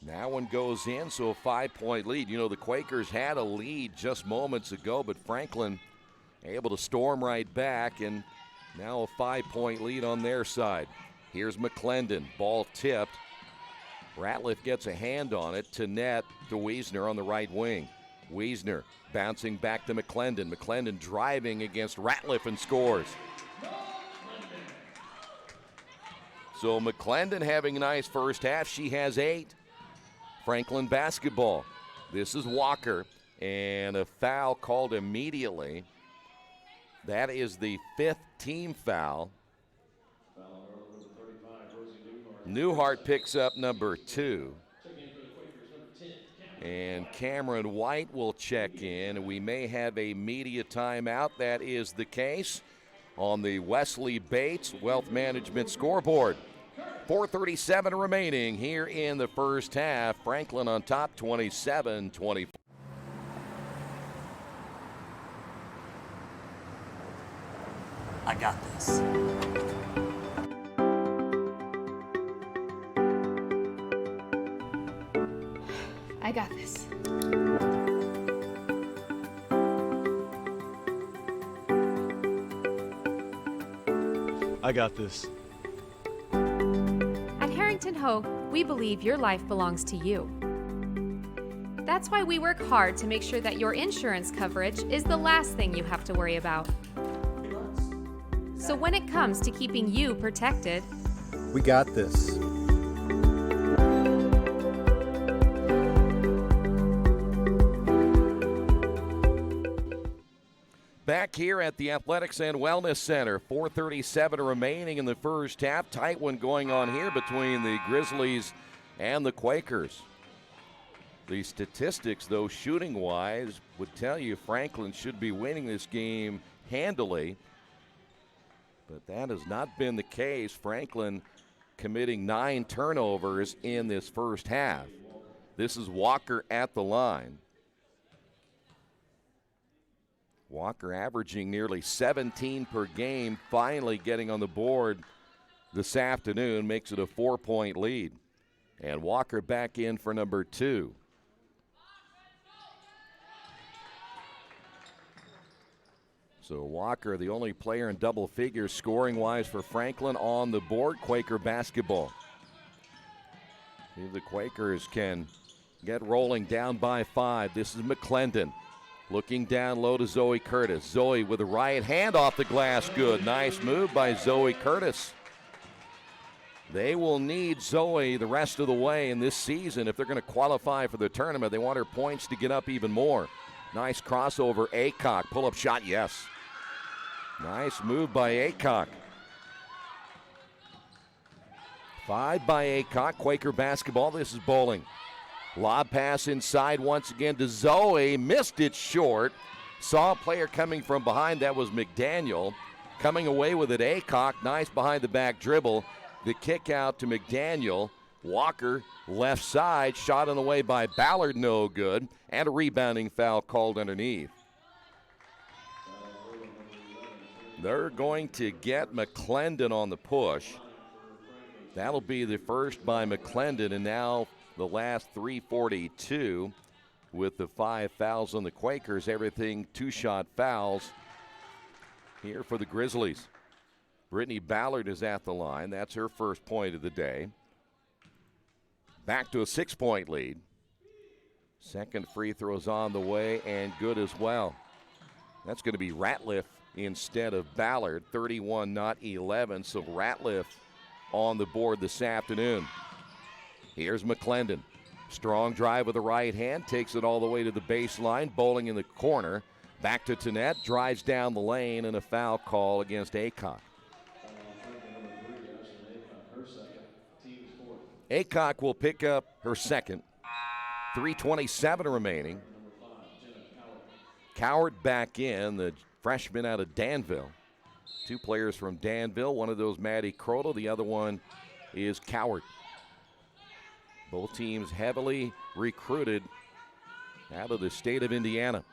That one goes in, so a 5-point lead. You know, the Quakers had a lead just moments ago, but Franklin able to storm right back, and now a 5-point lead on their side. Here's McClendon, ball tipped. Ratliff gets a hand on it. Tennette to Wiesner on the right wing. Wiesner bouncing back to McClendon. McClendon driving against Ratliff and scores. So McClendon having a nice first half. She has 8. Franklin basketball. This is Walker, and a foul called immediately. That is the 5th team foul. Newhart picks up number 2. And Cameron White will check in. We may have a media timeout. That is the case on the Wesley Bates Wealth Management scoreboard. 4:37 remaining here in the first half. Franklin on top, 27-24. I got this. I got this. I got this. At Harrington Hogue, we believe your life belongs to you. That's why we work hard to make sure that your insurance coverage is the last thing you have to worry about. So when it comes to keeping you protected, We got this. Back here at the Athletics and Wellness Center, 4:37 remaining in the first half. Tight one going on here between the Grizzlies and the Quakers. The statistics, though, shooting-wise, would tell you Franklin should be winning this game handily. But that has not been the case. Franklin committing 9 turnovers in this first half. This is Walker at the line. Walker averaging nearly 17 per game, finally getting on the board this afternoon, makes it a 4-point lead. And Walker back in for number 2. So Walker, the only player in double figures scoring-wise for Franklin on the board. Quaker basketball. See if the Quakers can get rolling down by 5. This is McClendon. Looking down low to Zoe Curtis. Zoe with a right hand off the glass. Good. Nice move by Zoe Curtis. They will need Zoe the rest of the way in this season if they're going to qualify for the tournament. They want her points to get up even more. Nice crossover. Aycock. Pull-up shot. Yes. Nice move by Aycock. 5 by Aycock. Quaker basketball. This is bowling. Lob pass inside once again to Zoe. Missed it short. Saw a player coming from behind. That was McDaniel. Coming away with it, Aycock. Nice behind the back dribble. The kick out to McDaniel. Walker left side. Shot on the way by Ballard. No good. And a rebounding foul called underneath. They're going to get McClendon on the push. That'll be the first by McClendon, and now the last 3:42 with the 5 fouls on the Quakers. Everything 2-shot fouls here for the Grizzlies. Brittany Ballard is at the line. That's her first point of the day. Back to a 6-point lead. Second free throw's on the way and good as well. That's going to be Ratliff instead of Ballard. 31, not 11. So Ratliff on the board this afternoon. Here's McClendon. Strong drive with the right hand. Takes it all the way to the baseline. Bowling in the corner. Back to Tanette. Drives down the lane, and a foul call against Aycock. Aycock will pick up her second. 3:27 remaining. Coward back in, the freshman out of Danville. 2 players from Danville. One of those Maddie Croto. The other one is Coward. Both teams heavily recruited out of the state of Indiana.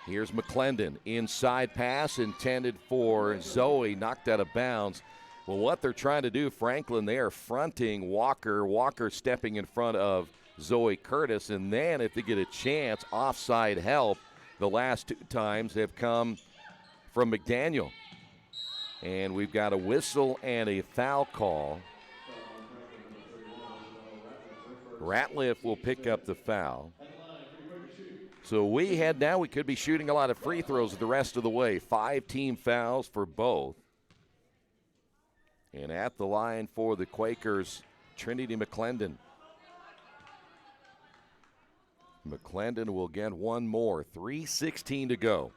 Here's McClendon. Inside pass intended for Zoe. Knocked out of bounds. Well, what they're trying to do, Franklin, they are fronting Walker. Walker stepping in front of Zoe Curtis. And then if they get a chance, offside help. The last 2 times have come from McDaniel. And we've got a whistle and a foul call. Ratliff will pick up the foul. So we could be shooting a lot of free throws the rest of the way. 5 team fouls for both. And at the line for the Quakers, Trinity McClendon. McClendon will get one more. 3:16 to go.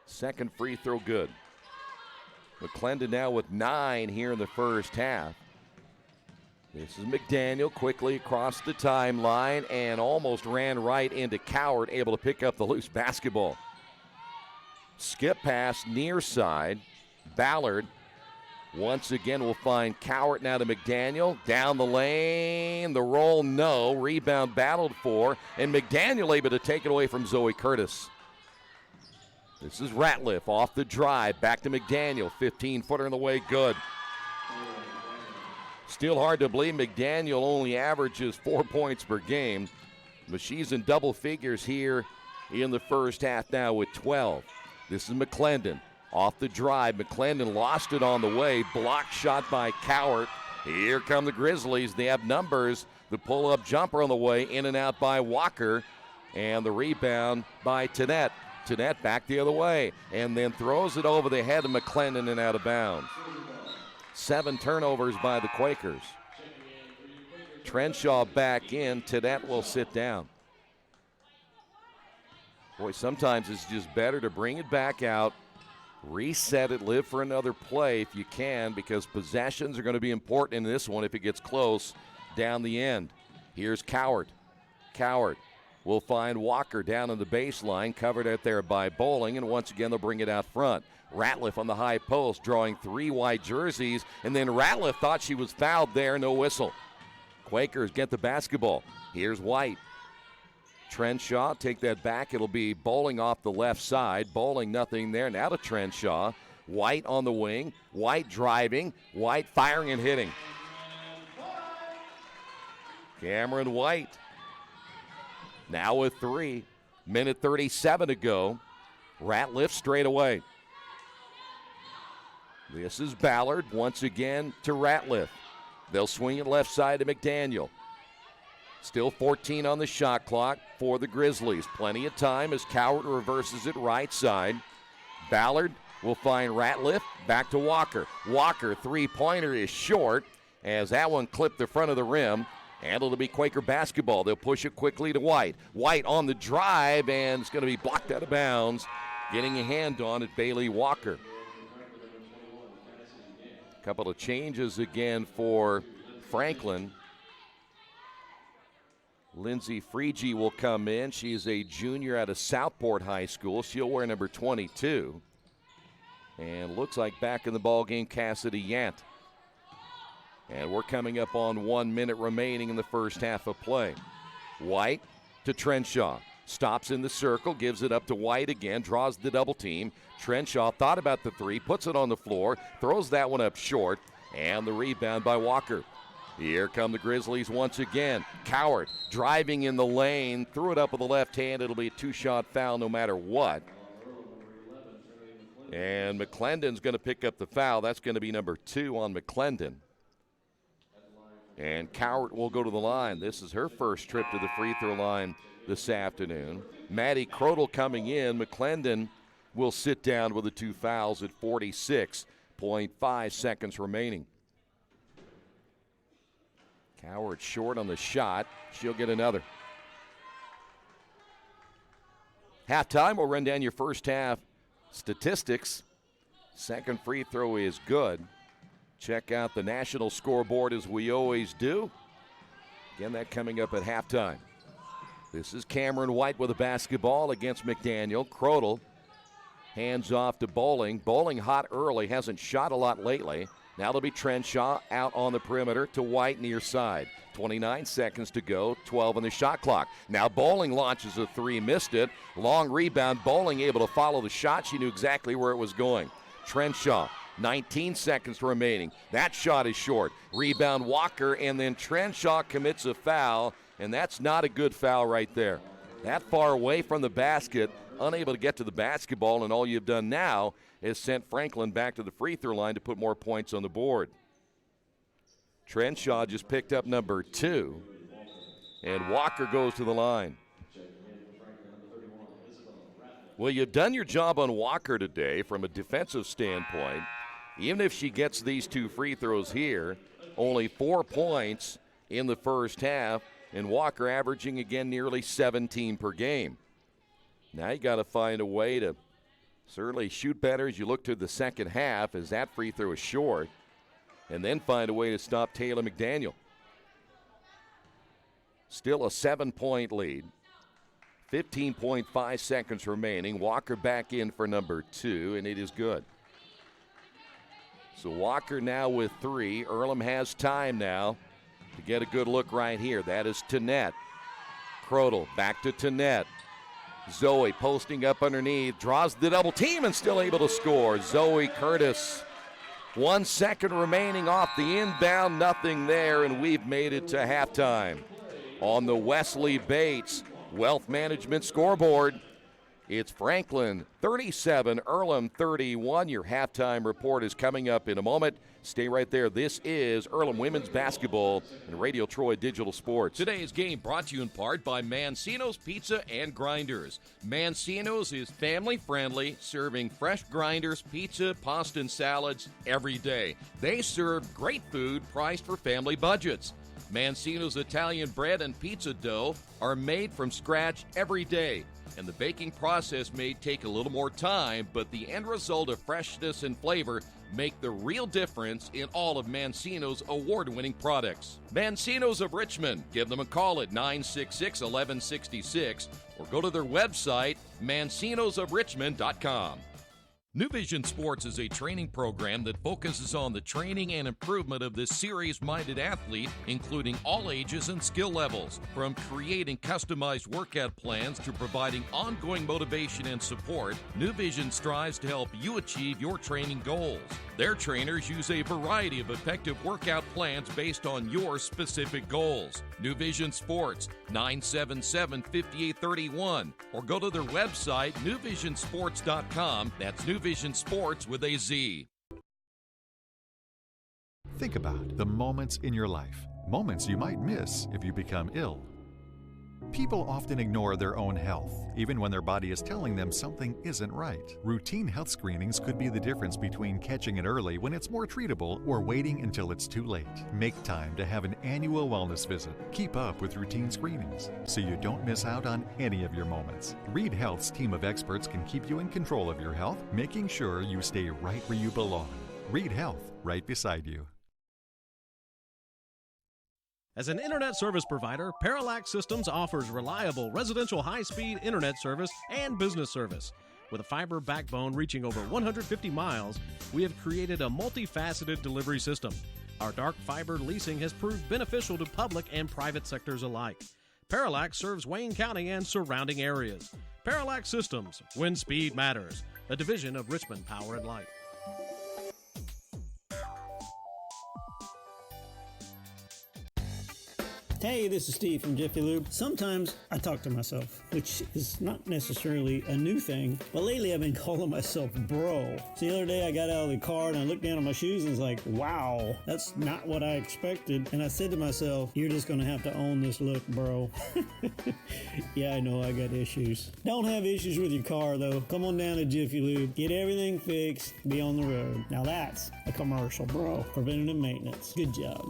Second free throw good. McClendon now with 9 here in the first half. This is McDaniel quickly across the timeline and almost ran right into Coward, able to pick up the loose basketball. Skip pass near side. Ballard once again will find Coward now to McDaniel. Down the lane. The roll, no. Rebound battled for. And McDaniel able to take it away from Zoe Curtis. This is Ratliff off the drive. Back to McDaniel. 15-footer in the way. Good. Still hard to believe McDaniel only averages 4 points per game. But she's in double figures here in the first half now with 12. This is McClendon off the drive. McClendon lost it on the way. Blocked shot by Cowart. Here come the Grizzlies. They have numbers. The pull-up jumper on the way. In and out by Walker. And the rebound by Tannett. Tannett back the other way. And then throws it over the head of McClendon and out of bounds. 7 turnovers by the Quakers. Trenshaw back in. Tannett will sit down. Boy, sometimes it's just better to bring it back out, reset it, live for another play if you can, because possessions are going to be important in this one if it gets close down the end. Here's Cowart. Cowart will find Walker down on the baseline, covered out there by Bowling, and once again they'll bring it out front. Ratliff on the high post, drawing 3 white jerseys, and then Ratliff thought she was fouled there, no whistle. Quakers get the basketball. Here's White. Trenshaw, take that back. It'll be Bowling off the left side. Bowling, nothing there. Now to Trenshaw. White on the wing. White driving. White firing and hitting. Cameron White. Now with 3. Minute 37 to go. Ratliff straight away. This is Ballard once again to Ratliff. They'll swing it left side to McDaniel. Still 14 on the shot clock for the Grizzlies. Plenty of time as Cowart reverses it right side. Ballard will find Ratliff. Back to Walker. Walker, three-pointer is short as that one clipped the front of the rim. And it'll be Quaker basketball. They'll push it quickly to White. White on the drive, and it's going to be blocked out of bounds. Getting a hand on it, Bailey Walker. A couple of changes again for Franklin. Lindsay Freege will come in. She's a junior out of Southport High School. She'll wear number 22. And looks like back in the ballgame, Cassidy Yant. And we're coming up on 1 minute remaining in the first half of play. White to Trenshaw. Stops in the circle, gives it up to White again, draws the double team. Trenshaw thought about the 3, puts it on the floor, throws that one up short, and the rebound by Walker. Here come the Grizzlies once again. Cowart driving in the lane, threw it up with the left hand. It'll be a 2-shot foul no matter what. And McClendon's going to pick up the foul. That's going to be number 2 on McClendon. And Cowart will go to the line. This is her first trip to the free throw line this afternoon. Maddie Crodel coming in. McClendon will sit down with the 2 fouls at 46.5 seconds remaining. Cowart short on the shot. She'll get another. Halftime, we'll run down your first half statistics. Second free throw is good. Check out the national scoreboard as we always do. Again, that coming up at halftime. This is Cameron White with a basketball against McDaniel. Crodel hands off to Bowling. Bowling hot early, hasn't shot a lot lately. Now it'll be Trenshaw out on the perimeter to White near side. 29 seconds to go, 12 on the shot clock. Now Bowling launches a 3, missed it. Long rebound, Bowling able to follow the shot. She knew exactly where it was going. Trenshaw, 19 seconds remaining. That shot is short. Rebound Walker, and then Trenshaw commits a foul, and that's not a good foul right there. That far away from the basket, unable to get to the basketball, and all you've done now is sent Franklin back to the free throw line to put more points on the board. Trenshaw just picked up number 2, and Walker goes to the line. Well, you've done your job on Walker today from a defensive standpoint. Even if she gets these 2 free throws here, only 4 points in the first half, and Walker averaging again nearly 17 per game. Now you got to find a way to certainly shoot better as you look to the second half, as that free throw is short, and then find a way to stop Taylor McDaniel. Still a 7-point lead. 15.5 seconds remaining. Walker back in for number 2, and it is good. So Walker now with 3. Earlham has time now to get a good look right here. That is Tannett. Crodel back to Tannett. Zoe posting up underneath, draws the double team and still able to score. Zoe Curtis. 1 second remaining off the inbound, nothing there, and we've made it to halftime. On the Wesley Bates Wealth Management scoreboard, it's Franklin 37, Earlham 31. Your halftime report is coming up in a moment. Stay right there. This is Earlham Women's Basketball and Radio Troy Digital Sports. Today's game brought to you in part by Mancino's Pizza and Grinders. Mancino's is family-friendly, serving fresh grinders, pizza, pasta, and salads every day. They serve great food priced for family budgets. Mancino's Italian bread and pizza dough are made from scratch every day, and the baking process may take a little more time, but the end result of freshness and flavor make the real difference in all of Mancino's award-winning products. Mancino's of Richmond. Give them a call at 966-1166 or go to their website, mancinosofrichmond.com. New Vision Sports is a training program that focuses on the training and improvement of this serious-minded athlete, including all ages and skill levels. From creating customized workout plans to providing ongoing motivation and support, New Vision strives to help you achieve your training goals. Their trainers use a variety of effective workout plans based on your specific goals. New Vision Sports, 977-5831, or go to their website, newvisionsports.com. That's New Vision Sports with a Z. Think about the moments in your life, moments you might miss if you become ill. People often ignore their own health, even when their body is telling them something isn't right. Routine health screenings could be the difference between catching it early when it's more treatable or waiting until it's too late. Make time to have an annual wellness visit. Keep up with routine screenings so you don't miss out on any of your moments. Reed Health's team of experts can keep you in control of your health, making sure you stay right where you belong. Reed Health, right beside you. As an internet service provider, Parallax Systems offers reliable residential high-speed internet service and business service. With a fiber backbone reaching over 150 miles, we have created a multifaceted delivery system. Our dark fiber leasing has proved beneficial to public and private sectors alike. Parallax serves Wayne County and surrounding areas. Parallax Systems, when speed matters, a division of Richmond Power and Light. Hey, this is Steve from Jiffy Lube. Sometimes I talk to myself, which is not necessarily a new thing, but lately I've been calling myself bro. So the other day I got out of the car and I looked down at my shoes and was like, wow, that's not what I expected. And I said to myself, you're just gonna have to own this look, bro. Yeah, I know I got issues. Don't have issues with your car though. Come on down to Jiffy Lube, get everything fixed, be on the road. Now that's a commercial, bro. Preventative maintenance. Good job.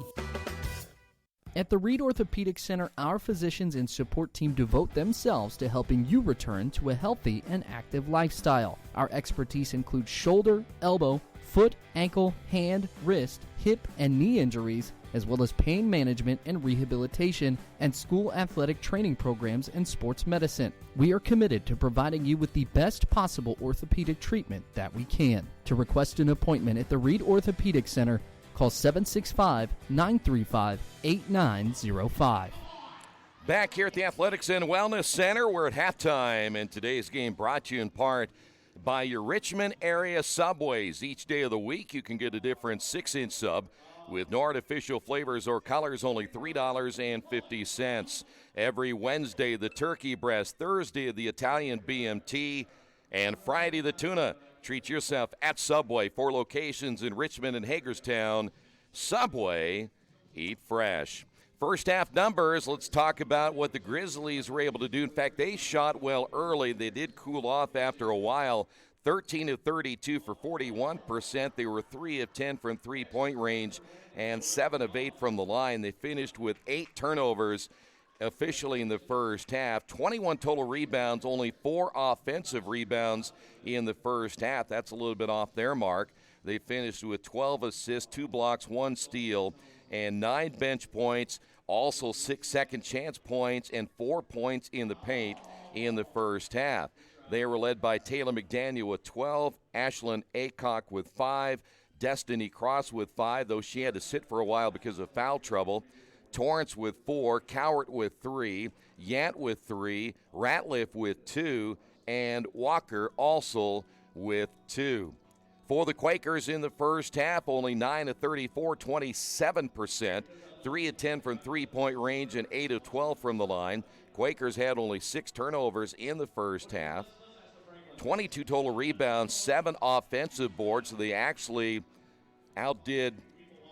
At the Reed Orthopedic Center, our physicians and support team devote themselves to helping you return to a healthy and active lifestyle. Our expertise includes shoulder, elbow, foot, ankle, hand, wrist, hip, and knee injuries, as well as pain management and rehabilitation and school athletic training programs and sports medicine. We are committed to providing you with the best possible orthopedic treatment that we can. To request an appointment at the Reed Orthopedic Center, call 765-935-8905. Back here at the Athletics and Wellness Center, we're at halftime, and today's game brought to you in part by your Richmond area Subways. Each day of the week, you can get a different 6-inch sub with no artificial flavors or colors, only $3.50. Every Wednesday, the turkey breast, Thursday, the Italian BMT, and Friday, the tuna. Treat yourself at Subway. 4 locations in Richmond and Hagerstown. Subway, eat fresh. First half numbers, let's talk about what the Grizzlies were able to do. In fact, they shot well early. They did cool off after a while. 13 of 32 for 41%. They were 3 of 10 from three-point range and 7 of 8 from the line. They finished with 8 turnovers officially in the first half. 21 total rebounds, only 4 offensive rebounds in the first half. That's a little bit off their mark. They finished with 12 assists, 2 blocks, 1 steal, and 9 bench points. Also 6 second chance points and 4 points in the paint in the first half. They were led by Taylor McDaniel with 12, Ashlyn Aycock with 5, Destiny Cross with 5, though she had to sit for a while because of foul trouble. Torrance with 4, Cowart with 3, Yant with 3, Ratliff with 2, and Walker also with 2. For the Quakers in the first half, only 9 of 34, 27%, 3 of 10 from three-point range, and 8 of 12 from the line. Quakers had only 6 turnovers in the first half, 22 total rebounds, 7 offensive boards, so they actually outdid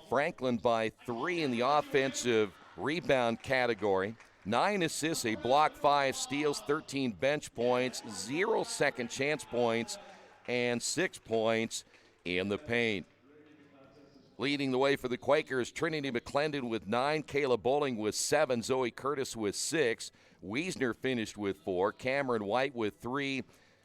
Franklin by 3 in the offensive rebound category. 9 assists, a block, 5 steals, 13 bench points, 0 second chance points, and 6 points in the paint. Leading the way for the Quakers, Trinity McClendon with 9, Kayla Bowling with 7, Zoe Curtis with 6, Wiesner finished with 4, Cameron White with 3,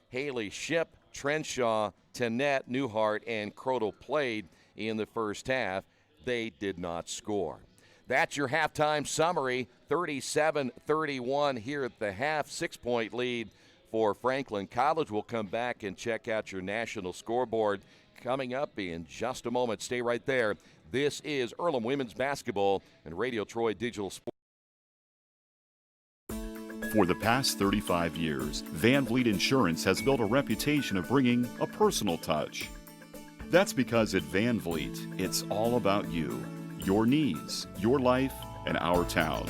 Haley Ship, Trenshaw, Tannett, Newhart, and Croto played in the first half. They did not score. That's your halftime summary, 37-31 here at the half, 6-point lead for Franklin College. We'll come back and check out your national scoreboard coming up in just a moment. Stay right there. This is Earlham Women's Basketball and Radio Troy Digital Sports. For the past 35 years, Van Vliet Insurance has built a reputation of bringing a personal touch. That's because at Van Vliet, it's all about you, your needs, your life, and our town.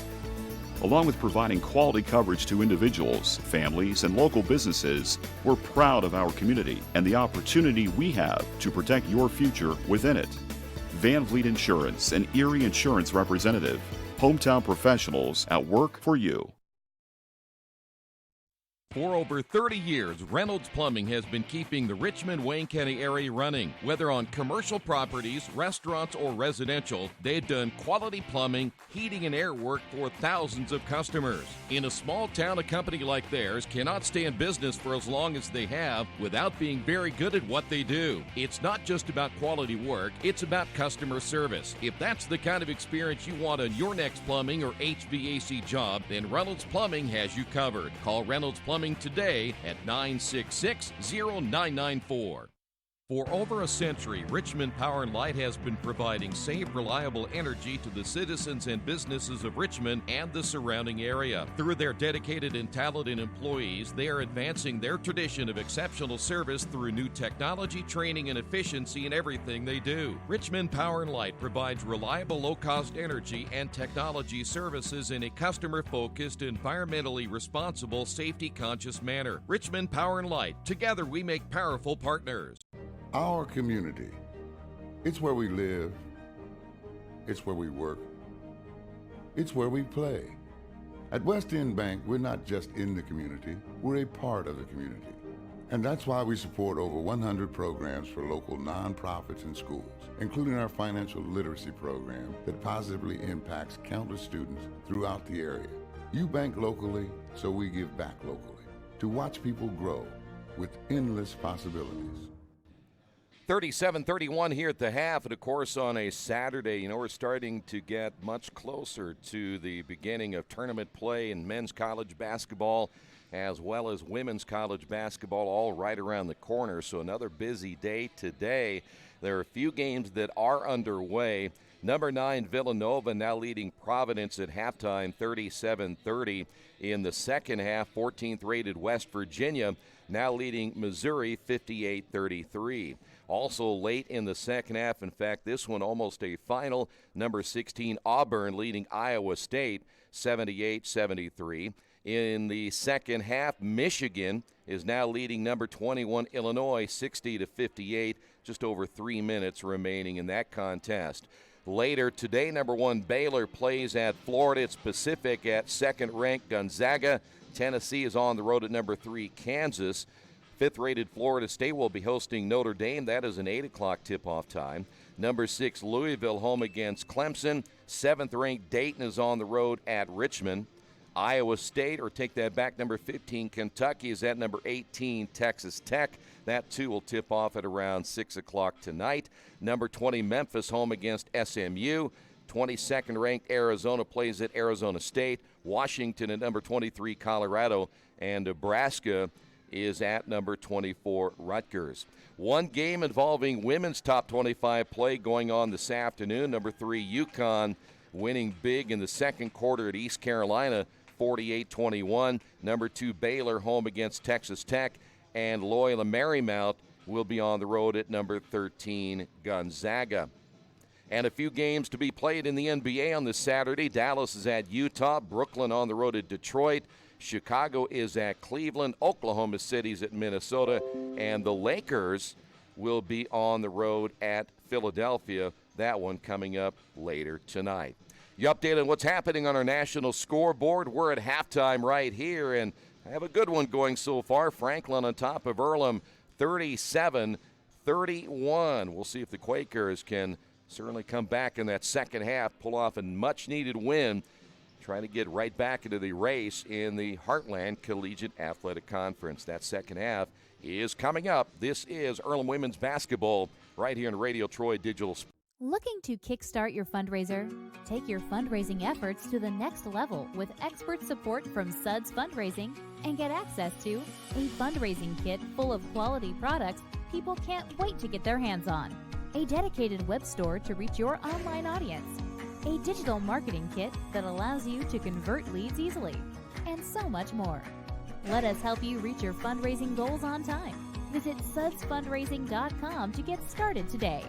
Along with providing quality coverage to individuals, families, and local businesses, we're proud of our community and the opportunity we have to protect your future within it. Van Vliet Insurance, an Erie Insurance representative. Hometown professionals at work for you. For over 30 years, Reynolds Plumbing has been keeping the Richmond-Wayne County area running. Whether on commercial properties, restaurants, or residential, they've done quality plumbing, heating, and air work for thousands of customers. In a small town, a company like theirs cannot stay in business for as long as they have without being very good at what they do. It's not just about quality work, it's about customer service. If that's the kind of experience you want on your next plumbing or HVAC job, then Reynolds Plumbing has you covered. Call Reynolds Plumbing today at 966-0994. For over a century, Richmond Power & Light has been providing safe, reliable energy to the citizens and businesses of Richmond and the surrounding area. Through their dedicated and talented employees, they are advancing their tradition of exceptional service through new technology, training, and efficiency in everything they do. Richmond Power & Light provides reliable, low-cost energy and technology services in a customer-focused, environmentally responsible, safety-conscious manner. Richmond Power & Light. Together we make powerful partners. Our community, it's where we live, it's where we work, it's where we play. At West End Bank, we're not just in the community, we're a part of the community. And that's why we support over 100 programs for local nonprofits and schools, including our financial literacy program that positively impacts countless students throughout the area. You bank locally, so we give back locally to watch people grow with endless possibilities. 37-31 here at the half, and of course on a Saturday, we're starting to get much closer to the beginning of tournament play in men's college basketball as well as women's college basketball, all right around the corner. So another busy day today. There are a few games that are underway. Number 9, Villanova now leading Providence at halftime, 37-30. In the second half, 14th rated West Virginia now leading Missouri 58-33. Also late in the second half, in fact, this one almost a final, number 16 Auburn leading Iowa State 78-73. In the second half, Michigan is now leading number 21 Illinois 60-58, just over 3 minutes remaining in that contest. Later today, number 1 Baylor plays at Florida. It's Pacific at second-ranked Gonzaga. Tennessee is on the road at number 3 Kansas. 5th-rated Florida State will be hosting Notre Dame. That is an 8 o'clock tip-off time. Number 6 Louisville home against Clemson. 7th-ranked Dayton is on the road at Richmond. Iowa State, or take that back, number 15 Kentucky is at number 18 Texas Tech. That too will tip off at around 6 o'clock tonight. Number 20 Memphis home against SMU. 22nd ranked Arizona plays at Arizona State. Washington at number 23 Colorado, and Nebraska is at number 24 Rutgers. One game involving women's top 25 play going on this afternoon. Number 3 UConn winning big in the second quarter at East Carolina, 48-21. Number 2 Baylor home against Texas Tech, and Loyola Marymount will be on the road at number 13 Gonzaga. And a few games to be played in the NBA on this Saturday. Dallas is at Utah, Brooklyn on the road at Detroit, Chicago is at Cleveland, Oklahoma City's at Minnesota, and the Lakers will be on the road at Philadelphia. That one coming up later tonight. You updated what's happening on our national scoreboard. We're at halftime right here, and I have a good one going so far. Franklin on top of Earlham, 37-31. We'll see if the Quakers can certainly come back in that second half, pull off a much-needed win, trying to get right back into the race in the Heartland Collegiate Athletic Conference. That second half is coming up. This is Earlham Women's Basketball right here on Radio Troy Digital Sports. Looking to kickstart your fundraiser? Take your fundraising efforts to the next level with expert support from Suds Fundraising and get access to a fundraising kit full of quality products people can't wait to get their hands on, a dedicated web store to reach your online audience, a digital marketing kit that allows you to convert leads easily, and so much more. Let us help you reach your fundraising goals on time. Visit sudsfundraising.com to get started today.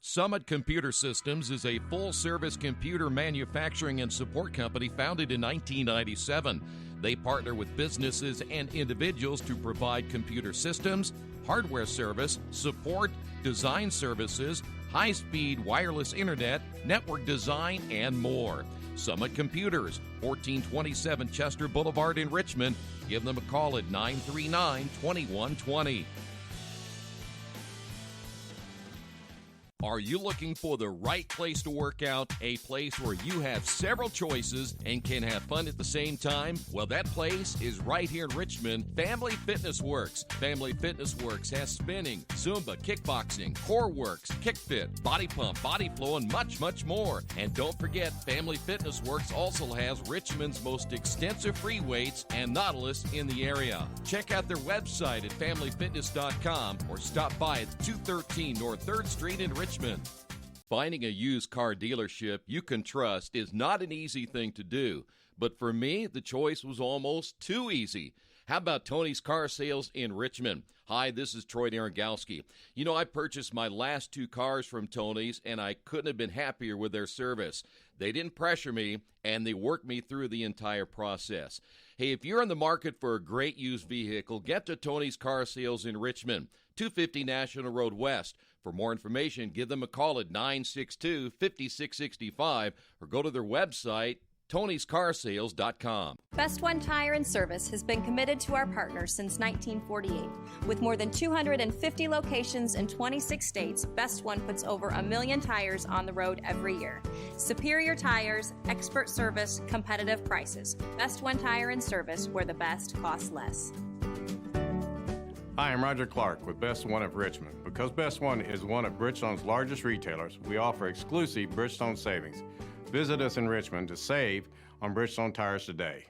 Summit Computer Systems is a full-service computer manufacturing and support company founded in 1997. They partner with businesses and individuals to provide computer systems, hardware service, support, design services, high-speed wireless internet, network design, and more. Summit Computers, 1427 Chester Boulevard in Richmond. Give them a call at 939-2120. Are you looking for the right place to work out, a place where you have several choices and can have fun at the same time? Well, that place is right here in Richmond, Family Fitness Works. Family Fitness Works has spinning, Zumba, kickboxing, core works, kick fit, body pump, body flow, and much, much more. And don't forget, Family Fitness Works also has Richmond's most extensive free weights and Nautilus in the area. Check out their website at familyfitness.com or stop by at 213 North 3rd Street in Richmond. Finding a used car dealership you can trust is not an easy thing to do, but for me, the choice was almost too easy. How about Tony's Car Sales in Richmond? Hi, this is Troy Darengowski. You know, I purchased my last 2 cars from Tony's, and I couldn't have been happier with their service. They didn't pressure me, and they worked me through the entire process. Hey, if you're in the market for a great used vehicle, get to Tony's Car Sales in Richmond, 250 National Road West. For more information, give them a call at 962-5665 or go to their website, tonyscarsales.com. Best One Tire and Service has been committed to our partners since 1948. With more than 250 locations in 26 states, Best One puts over 1 million tires on the road every year. Superior tires, expert service, competitive prices. Best One Tire and Service, where the best costs less. Hi, I'm Roger Clark with Best One of Richmond. Because Best One is one of Bridgestone's largest retailers, we offer exclusive Bridgestone savings. Visit us in Richmond to save on Bridgestone tires today.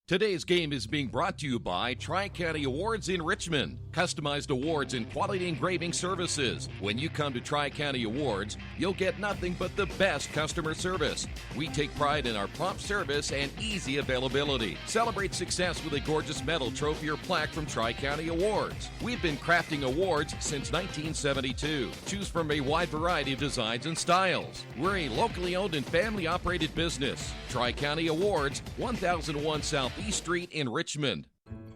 Today's game is being brought to you by Tri-County Awards in Richmond. Customized awards and quality engraving services. When you come to Tri-County Awards, you'll get nothing but the best customer service. We take pride in our prompt service and easy availability. Celebrate success with a gorgeous medal, trophy, or plaque from Tri-County Awards. We've been crafting awards since 1972. Choose from a wide variety of designs and styles. We're a locally owned and family-operated business. Tri-County Awards, 1001 South East Street in Richmond.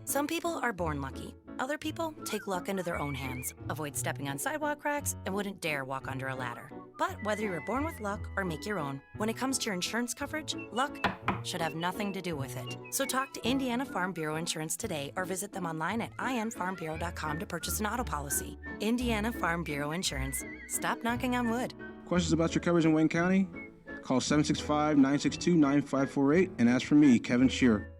Some people are born lucky. Other people take luck into their own hands, avoid stepping on sidewalk cracks, and wouldn't dare walk under a ladder. But whether you were born with luck or make your own, when it comes to your insurance coverage, luck should have nothing to do with it. So talk to Indiana Farm Bureau Insurance today or visit them online at infarmbureau.com to purchase an auto policy. Indiana Farm Bureau Insurance. Stop knocking on wood. Questions about your coverage in Wayne County? Call 765-962-9548 and ask for me, Kevin Shearer.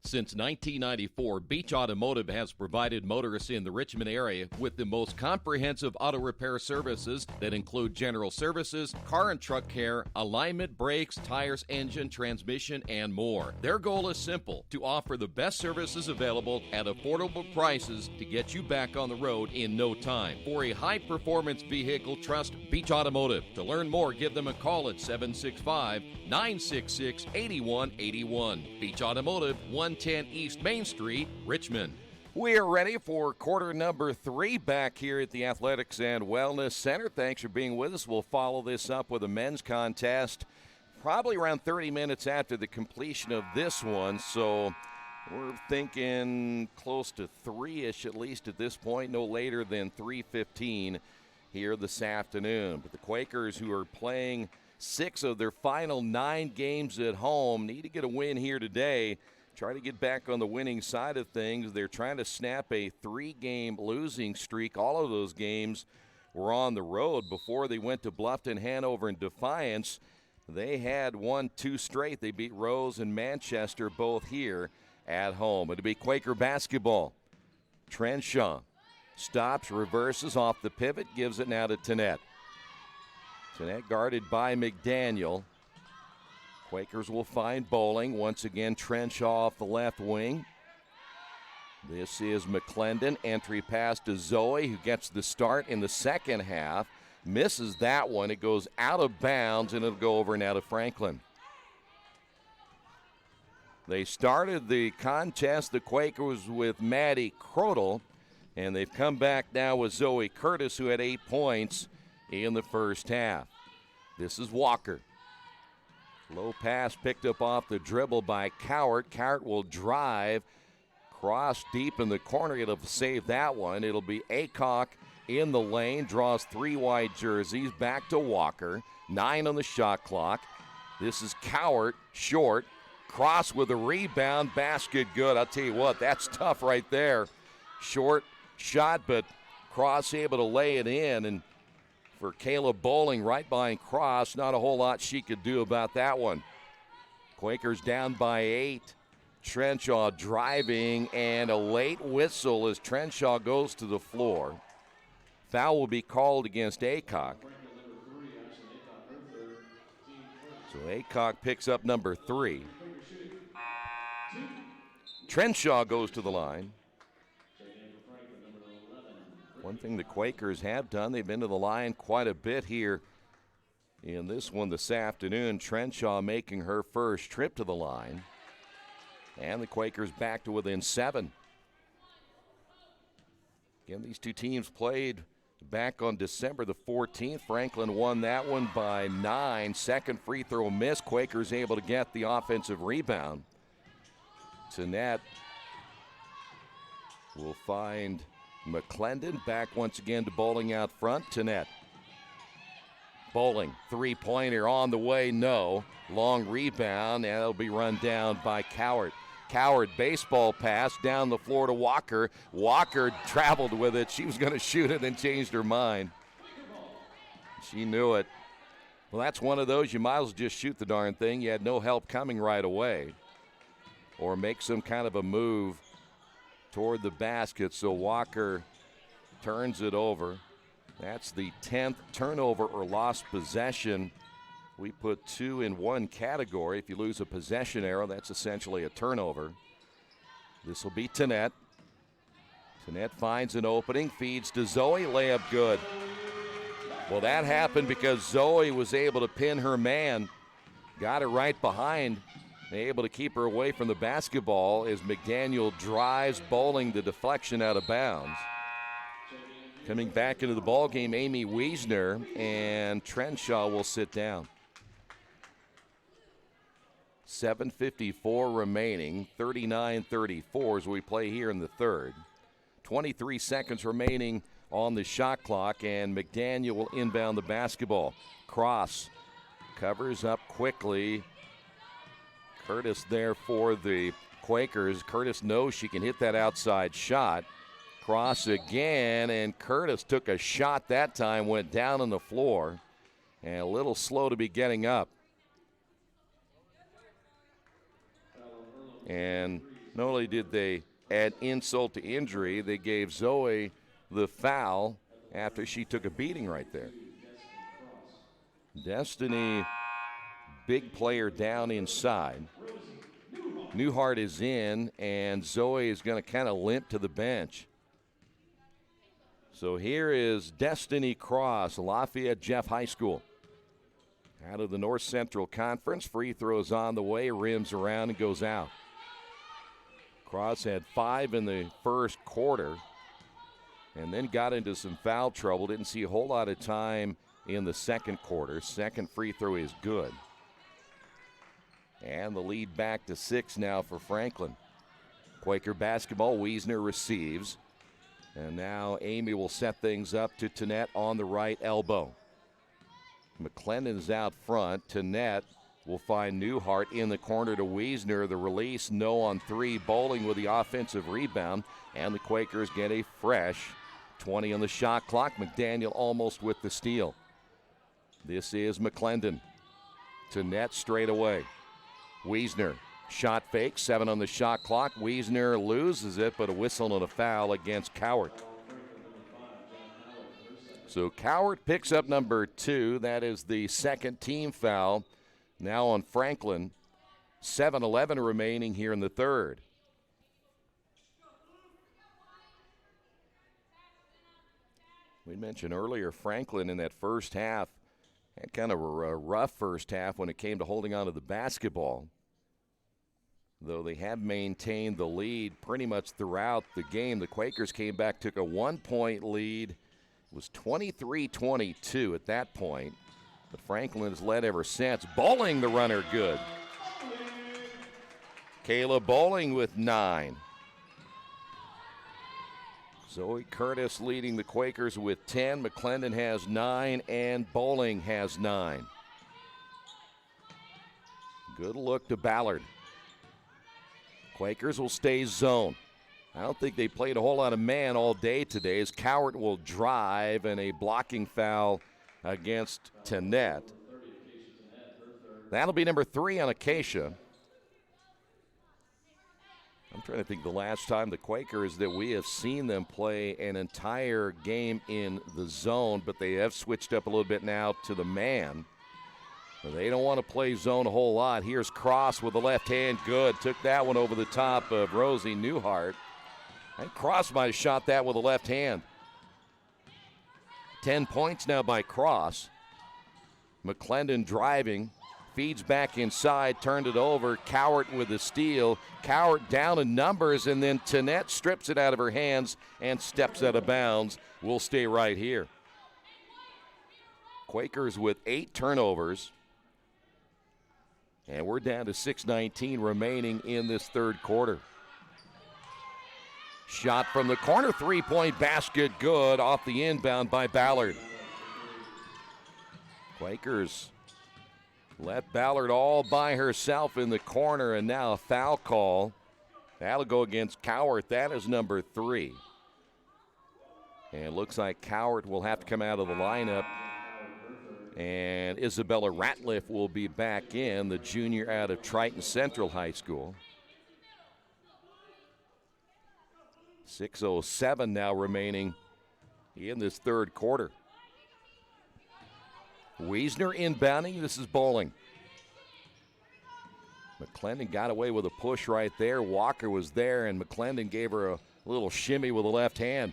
Since 1994, Beach Automotive has provided motorists in the Richmond area with the most comprehensive auto repair services that include general services, car and truck care, alignment, brakes, tires, engine, transmission, and more. Their goal is simple: to offer the best services available at affordable prices to get you back on the road in no time. For a high-performance vehicle, trust Beach Automotive. To learn more, give them a call at 765-966-8181. Beach Automotive, 110 East Main Street, Richmond. We are ready for quarter number 3 back here at the Athletics and Wellness Center. Thanks for being with us. We'll follow this up with a men's contest probably around 30 minutes after the completion of this one. So we're thinking close to 3-ish at least at this point, no later than 3:15 here this afternoon. But the Quakers, who are playing 6 of their final 9 games at home, need to get a win here today. Try to get back on the winning side of things. They're trying to snap a 3-game losing streak. All of those games were on the road before they went to Bluffton, Hanover, and Defiance. They had won 2 straight. They beat Rose and Manchester, both here at home. It'll be Quaker basketball. Trenshaw stops, reverses off the pivot, gives it now to Tannett. Tannett guarded by McDaniel. Quakers will find Bowling. Once again, Trenshaw off the left wing. This is McClendon. Entry pass to Zoe, who gets the start in the second half. Misses that one. It goes out of bounds, and it'll go over now to Franklin. They started the contest, the Quakers, with Maddie Crodel, and they've come back now with Zoe Curtis, who had 8 points in the first half. This is Walker. Low pass picked up off the dribble by Cowart. Cowart will drive, cross deep in the corner. It'll save that one. It'll be Aycock in the lane, draws 3 white jerseys. Back to Walker. 9 on the shot clock. This is Cowart, short. Cross with a rebound. Basket good. I'll tell you what, that's tough right there. Short shot, but Cross able to lay it in. And for Caleb Bowling right behind Cross, not a whole lot she could do about that one. Quakers down by 8. Trenshaw driving, and a late whistle as Trenshaw goes to the floor. Foul will be called against Aycock. So Aycock picks up number 3. Trenshaw goes to the line. One thing the Quakers have done, they've been to the line quite a bit here in this one this afternoon. Trenshaw making her first trip to the line. And the Quakers back to within 7. Again, these two teams played back on December the 14th. Franklin won that one by 9. Second free throw miss. Quakers able to get the offensive rebound. Tannett will find McClendon. Back once again to Bowling out front. Tannett. Bowling, 3-pointer on the way, no. Long rebound, and it'll be run down by Cowart. Cowart, baseball pass down the floor to Walker. Walker traveled with it. She was going to shoot it and changed her mind. She knew it. Well, that's one of those. You might as well just shoot the darn thing. You had no help coming right away. Or make some kind of a move toward the basket. So Walker turns it over. That's the 10th turnover or lost possession. We put 2 in one category. If you lose a possession arrow, that's essentially a turnover. This will be Tannett. Tannett finds an opening, feeds to Zoe, layup good. Well, that happened because Zoe was able to pin her man, got her right behind, able to keep her away from the basketball as McDaniel drives, Bowling the deflection out of bounds. Coming back into the ballgame, Amy Wiesner, and Trenshaw will sit down. 7:54 remaining, 39-34 as we play here in the third. 23 seconds remaining on the shot clock, and McDaniel will inbound the basketball. Cross covers up quickly. Curtis there for the Quakers. Curtis knows she can hit that outside shot. Cross again, and Curtis took a shot that time, went down on the floor, and a little slow to be getting up. And Not only did they add insult to injury, they gave Zoe the foul after she took a beating right there. Destiny, big player down inside. Newhart is in, and Zoe is going to kind of limp to the bench. So here is Destiny Cross, Lafayette Jeff High School. Out of the North Central Conference, free throws on the way, rims around and goes out. Cross had 5 in the first quarter and then got into some foul trouble. Didn't see a whole lot of time in the second quarter. Second free throw is good. And the lead back to 6 now for Franklin. Quaker basketball, Wiesner receives. And now Amy will set things up to Tanette on the right elbow. McClendon is out front. Tanette will find Newhart in the corner to Wiesner. The release, no on 3. Bowling with the offensive rebound. And the Quakers get a fresh 20 on the shot clock. McDaniel almost with the steal. This is McClendon. Tanette straight away. Wiesner, shot fake, 7 on the shot clock. Wiesner loses it, but a whistle and a foul against Cowart. So Cowart picks up number 2. That is the second team foul. Now on Franklin. 7:11 remaining here in the third. We mentioned earlier Franklin in that first half had kind of a rough first half when it came to holding on to the basketball. Though they have maintained the lead pretty much throughout the game. The Quakers came back, took a 1-point lead. It was 23-22 at that point. But Franklin has led ever since. Bowling, the runner, good. Kayla Bowling with 9. Zoe Curtis leading the Quakers with 10. McClendon has 9, and Bowling has 9. Good look to Ballard. Quakers will stay zone. I don't think they played a whole lot of man all day today, as Cowart will drive, and a blocking foul against Tanette. That'll be number 3 on Acacia. I'm trying to think the last time the Quakers that we have seen them play an entire game in the zone, but they have switched up a little bit now to the man. They don't want to play zone a whole lot. Here's Cross with the left hand, good. Took that one over the top of Rosie Newhart. And Cross might have shot that with the left hand. 10 points now by Cross. McClendon driving. Feeds back inside, turned it over. Cowart with the steal. Cowart down in numbers, and then Tanette strips it out of her hands and steps out of bounds. We'll stay right here. Quakers with 8 turnovers. And we're down to 6:19 remaining in this third quarter. Shot from the corner, 3-point basket, good, off the inbound by Ballard. Quakers let Ballard all by herself in the corner, and now a foul call. That'll go against Cowart. That is number 3. And it looks like Cowart will have to come out of the lineup. And Isabella Ratliff will be back in, the junior out of Triton Central High School. 6:07 now remaining in this third quarter. Wiesner inbounding. This is Bowling. McClendon got away with a push right there. Walker was there, and McClendon gave her a little shimmy with the left hand.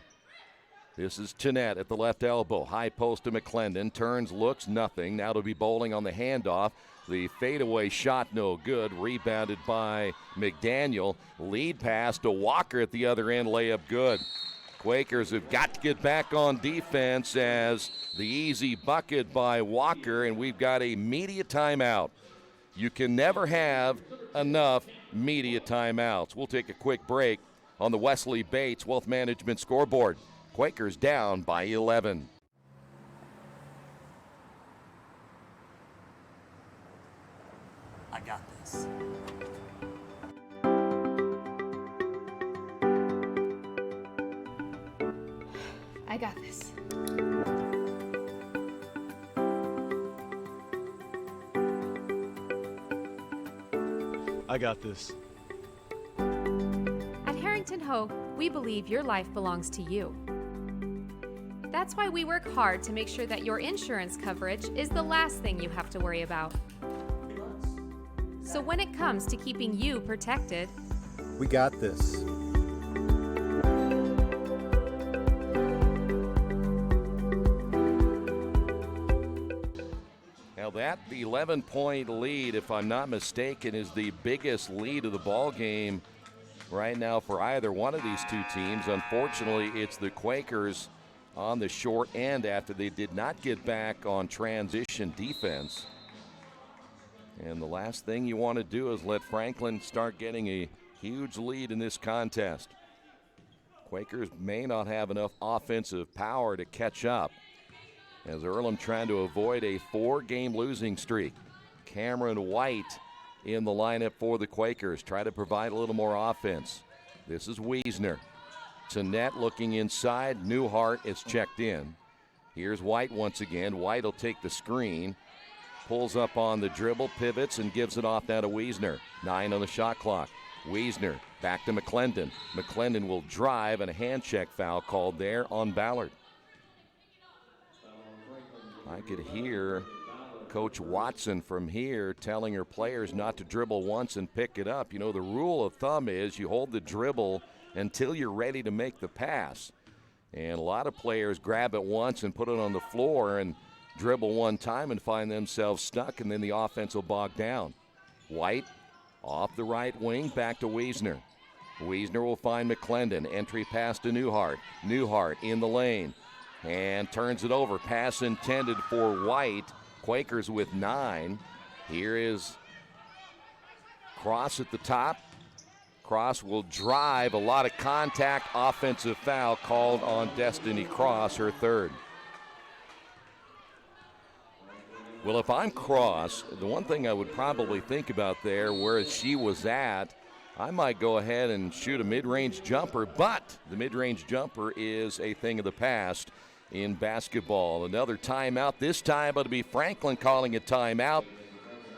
This is Tanette at the left elbow. High post to McClendon. Turns, looks, nothing. Now to be Bowling on the handoff. The fadeaway shot no good. Rebounded by McDaniel. Lead pass to Walker at the other end. Layup good. Quakers have got to get back on defense as the easy bucket by Walker, and we've got a media timeout. You can never have enough media timeouts. We'll take a quick break on the Wesley Bates Wealth Management scoreboard. Quakers down by 11. I got this. I got this. I got this. Clinton Hogue, we believe your life belongs to you. That's why we work hard to make sure that your insurance coverage is the last thing you have to worry about. So when it comes to keeping you protected, we got this. Now that 11-point lead, if I'm not mistaken, is the biggest lead of the ball game right now for either one of these two teams. Unfortunately, it's the Quakers on the short end after they did not get back on transition defense. And the last thing you want to do is let Franklin start getting a huge lead in this contest. Quakers may not have enough offensive power to catch up, as Earlham trying to avoid a 4-game losing streak. Cameron White in the lineup for the Quakers. Try to provide a little more offense. This is Wiesner. Tannett looking inside. Newhart is checked in. Here's White once again. White will take the screen. Pulls up on the dribble, pivots, and gives it off now to Wiesner. 9 on the shot clock. Wiesner back to McClendon. McClendon will drive, and a hand check foul called there on Ballard. I could hear Coach Watson from here telling her players not to dribble once and pick it up. You know, the rule of thumb is you hold the dribble until you're ready to make the pass. And a lot of players grab it once and put it on the floor and dribble one time and find themselves stuck, and then the offense will bog down. White off the right wing, back to Wiesner. Wiesner will find McClendon. Entry pass to Newhart. Newhart in the lane and turns it over. Pass intended for White. Quakers with 9. Here is Cross at the top. Cross will drive. A lot of contact. Offensive foul called on Destiny Cross, her third. Well, if I'm Cross, the one thing I would probably think about there, where she was at, I might go ahead and shoot a mid-range jumper, but the mid-range jumper is a thing of the past in basketball. Another timeout. This time it'll be Franklin calling a timeout.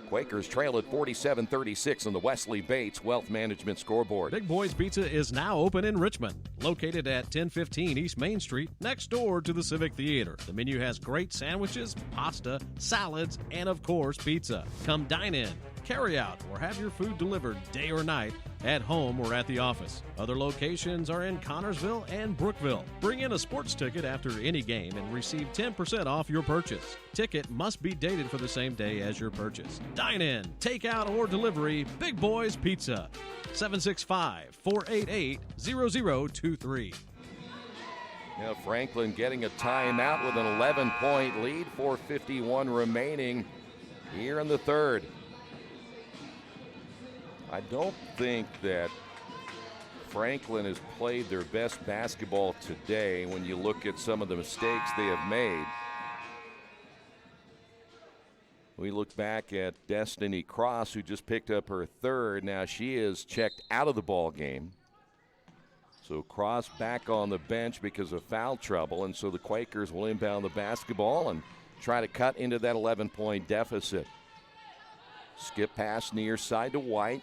Quakers trail at 47-36 on the Wesley Bates Wealth Management scoreboard. Big Boys Pizza is now open in Richmond, located at 1015 East Main Street, next door to the Civic Theater. The menu has great sandwiches, pasta, salads, and of course, pizza. Come dine in, carry out, or have your food delivered day or night, at home or at the office. Other locations are in Connorsville and Brookville. Bring in a sports ticket after any game and receive 10% off your purchase. Ticket must be dated for the same day as your purchase. Dine in, take out, or delivery. Big Boys Pizza. 765-488-0023. Now Franklin getting a timeout with an 11-point lead, 4:51 remaining here in the third. I don't think that Franklin has played their best basketball today when you look at some of the mistakes they have made. We look back at Destiny Cross, who just picked up her third. Now she is checked out of the ball game. So Cross back on the bench because of foul trouble, and so the Quakers will inbound the basketball and try to cut into that 11-point deficit. Skip pass near side to White.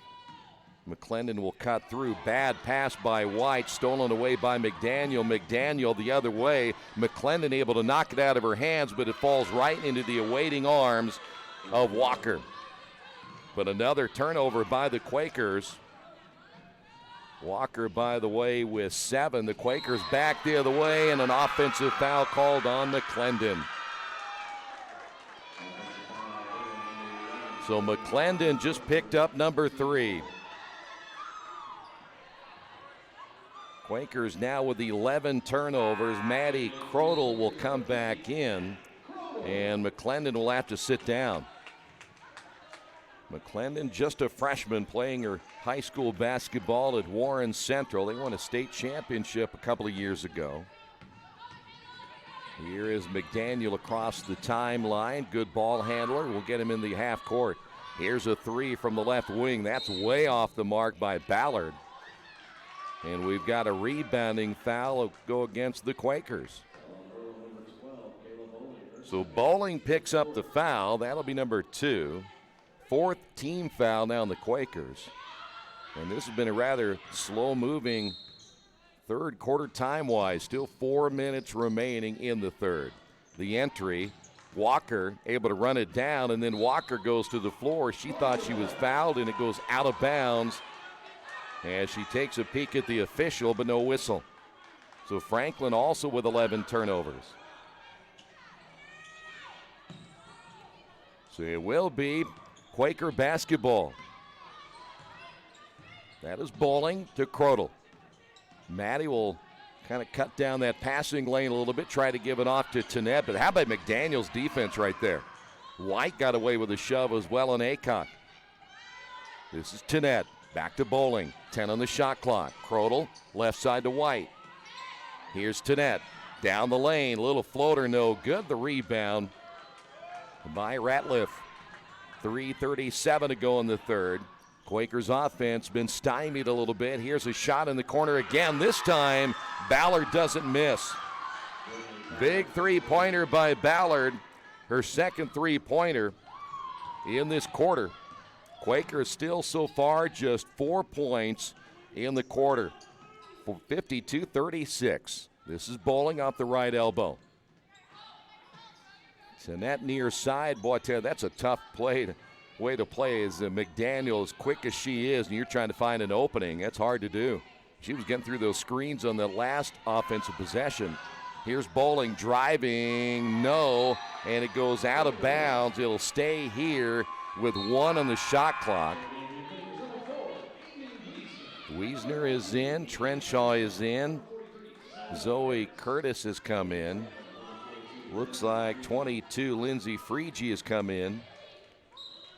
McClendon will cut through. Bad pass by White, stolen away by McDaniel. McDaniel the other way. McClendon able to knock it out of her hands, but it falls right into the awaiting arms of Walker. But another turnover by the Quakers. Walker, by the way, with 7. The Quakers back the other way, and an offensive foul called on McClendon. So McClendon just picked up number 3. Quakers now with 11 turnovers. Maddie Crodel will come back in, and McClendon will have to sit down. McClendon, just a freshman, playing her high school basketball at Warren Central. They won a state championship a couple of years ago. Here is McDaniel across the timeline. Good ball handler. We'll get him in the half court. Here's a 3 from the left wing. That's way off the mark by Ballard. And we've got a rebounding foul go against the Quakers. So Bowling picks up the foul. That'll be number 2. 4th team foul now on the Quakers. And this has been a rather slow-moving Third quarter time-wise, still 4 minutes remaining in the third. The entry, Walker able to run it down, and then Walker goes to the floor. She thought she was fouled, and it goes out of bounds as she takes a peek at the official, but no whistle. So Franklin also with 11 turnovers. So it will be Quaker basketball. That is Bowling to Crodel. Maddie will kind of cut down that passing lane a little bit, try to give it off to Tanette. But how about McDaniel's defense right there? White got away with a shove as well on Aycock. This is Tanette. Back to Bowling. 10 on the shot clock. Crodel, left side to White. Here's Tanette. Down the lane. Little floater, no good. The rebound by Ratliff. 3:37 to go in the third. Quakers offense been stymied a little bit. Here's a shot in the corner again. This time, Ballard doesn't miss. Big three-pointer by Ballard. Her second three-pointer in this quarter. Quakers still so far just 4 points in the quarter for 52-36. This is Bowling off the right elbow. Tanette near side. Boy, I tell you, that's a tough way to play as McDaniel, as quick as she is, and you're trying to find an opening. That's hard to do. She was getting through those screens on the last offensive possession. Here's Bowling driving, no, and it goes out of bounds. It'll stay here with 1 on the shot clock. Wiesner is in, Trenshaw is in, Zoe Curtis has come in. Looks like 22, Lindsey Freege has come in.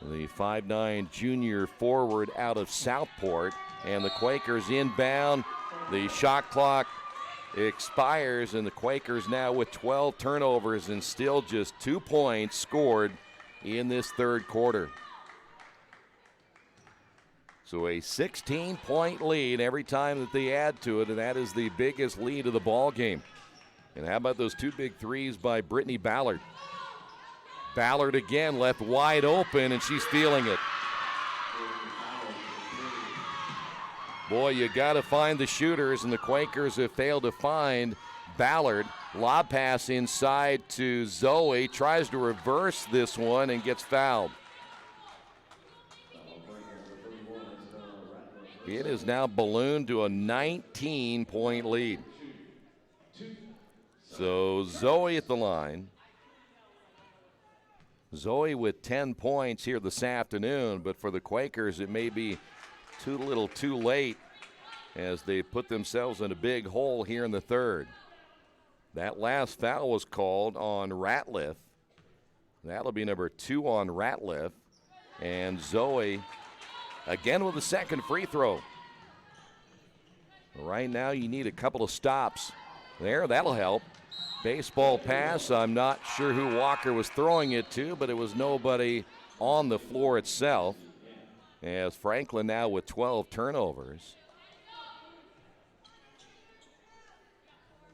The 5'9" junior forward out of Southport. And the Quakers inbound. The shot clock expires, and the Quakers now with 12 turnovers and still just 2 points scored in this third quarter. So a 16-point lead every time that they add to it, and that is the biggest lead of the ball game. And how about those 2 big threes by Brittany Ballard? Ballard again left wide open, and she's feeling it. Boy, you got to find the shooters, and the Quakers have failed to find Ballard. Lob pass inside to Zoe. Tries to reverse this one and gets fouled. It is now ballooned to a 19-point lead. So Zoe at the line. Zoe with 10 points here this afternoon, but for the Quakers it may be too little too late as they put themselves in a big hole here in the third. That last foul was called on Ratliff. That'll be number 2 on Ratliff. And Zoe again with the second free throw. Right now you need a couple of stops there. That'll help. Baseball pass. I'm not sure who Walker was throwing it to, but it was nobody on the floor itself. As Franklin now with 12 turnovers.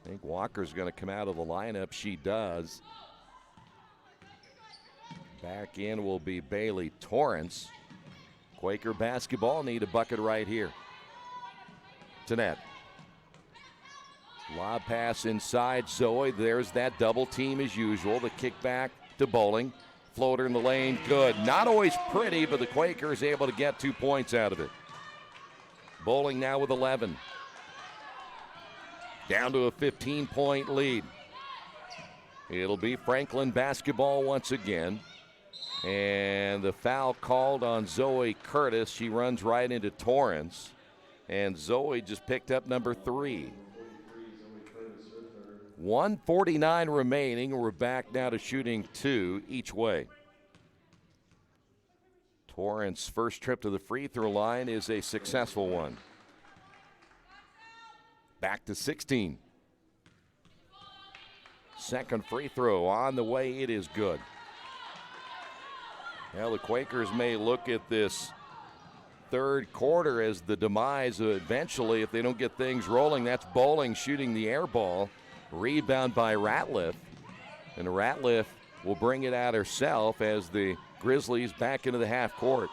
I think Walker's going to come out of the lineup. She does. Back in will be Bailey Torrance. Quaker basketball need a bucket right here. Tanette. Lob pass inside Zoe. There's that double team as usual. The kick back to Bowling. Floater in the lane, good. Not always pretty, but the Quakers able to get 2 points out of it. Bowling now with 11. Down to a 15-point lead. It'll be Franklin basketball once again. And the foul called on Zoe Curtis. She runs right into Torrance. And Zoe just picked up number 3. 1:49 remaining. We're back now to shooting 2 each way. Torrance's first trip to the free throw line is a successful one. Back to 16. Second free throw on the way. It is good. Well, the Quakers may look at this third quarter as the demise eventually if they don't get things rolling. That's Bowling shooting the air ball. Rebound by Ratliff. And Ratliff will bring it out herself as the Grizzlies back into the half court.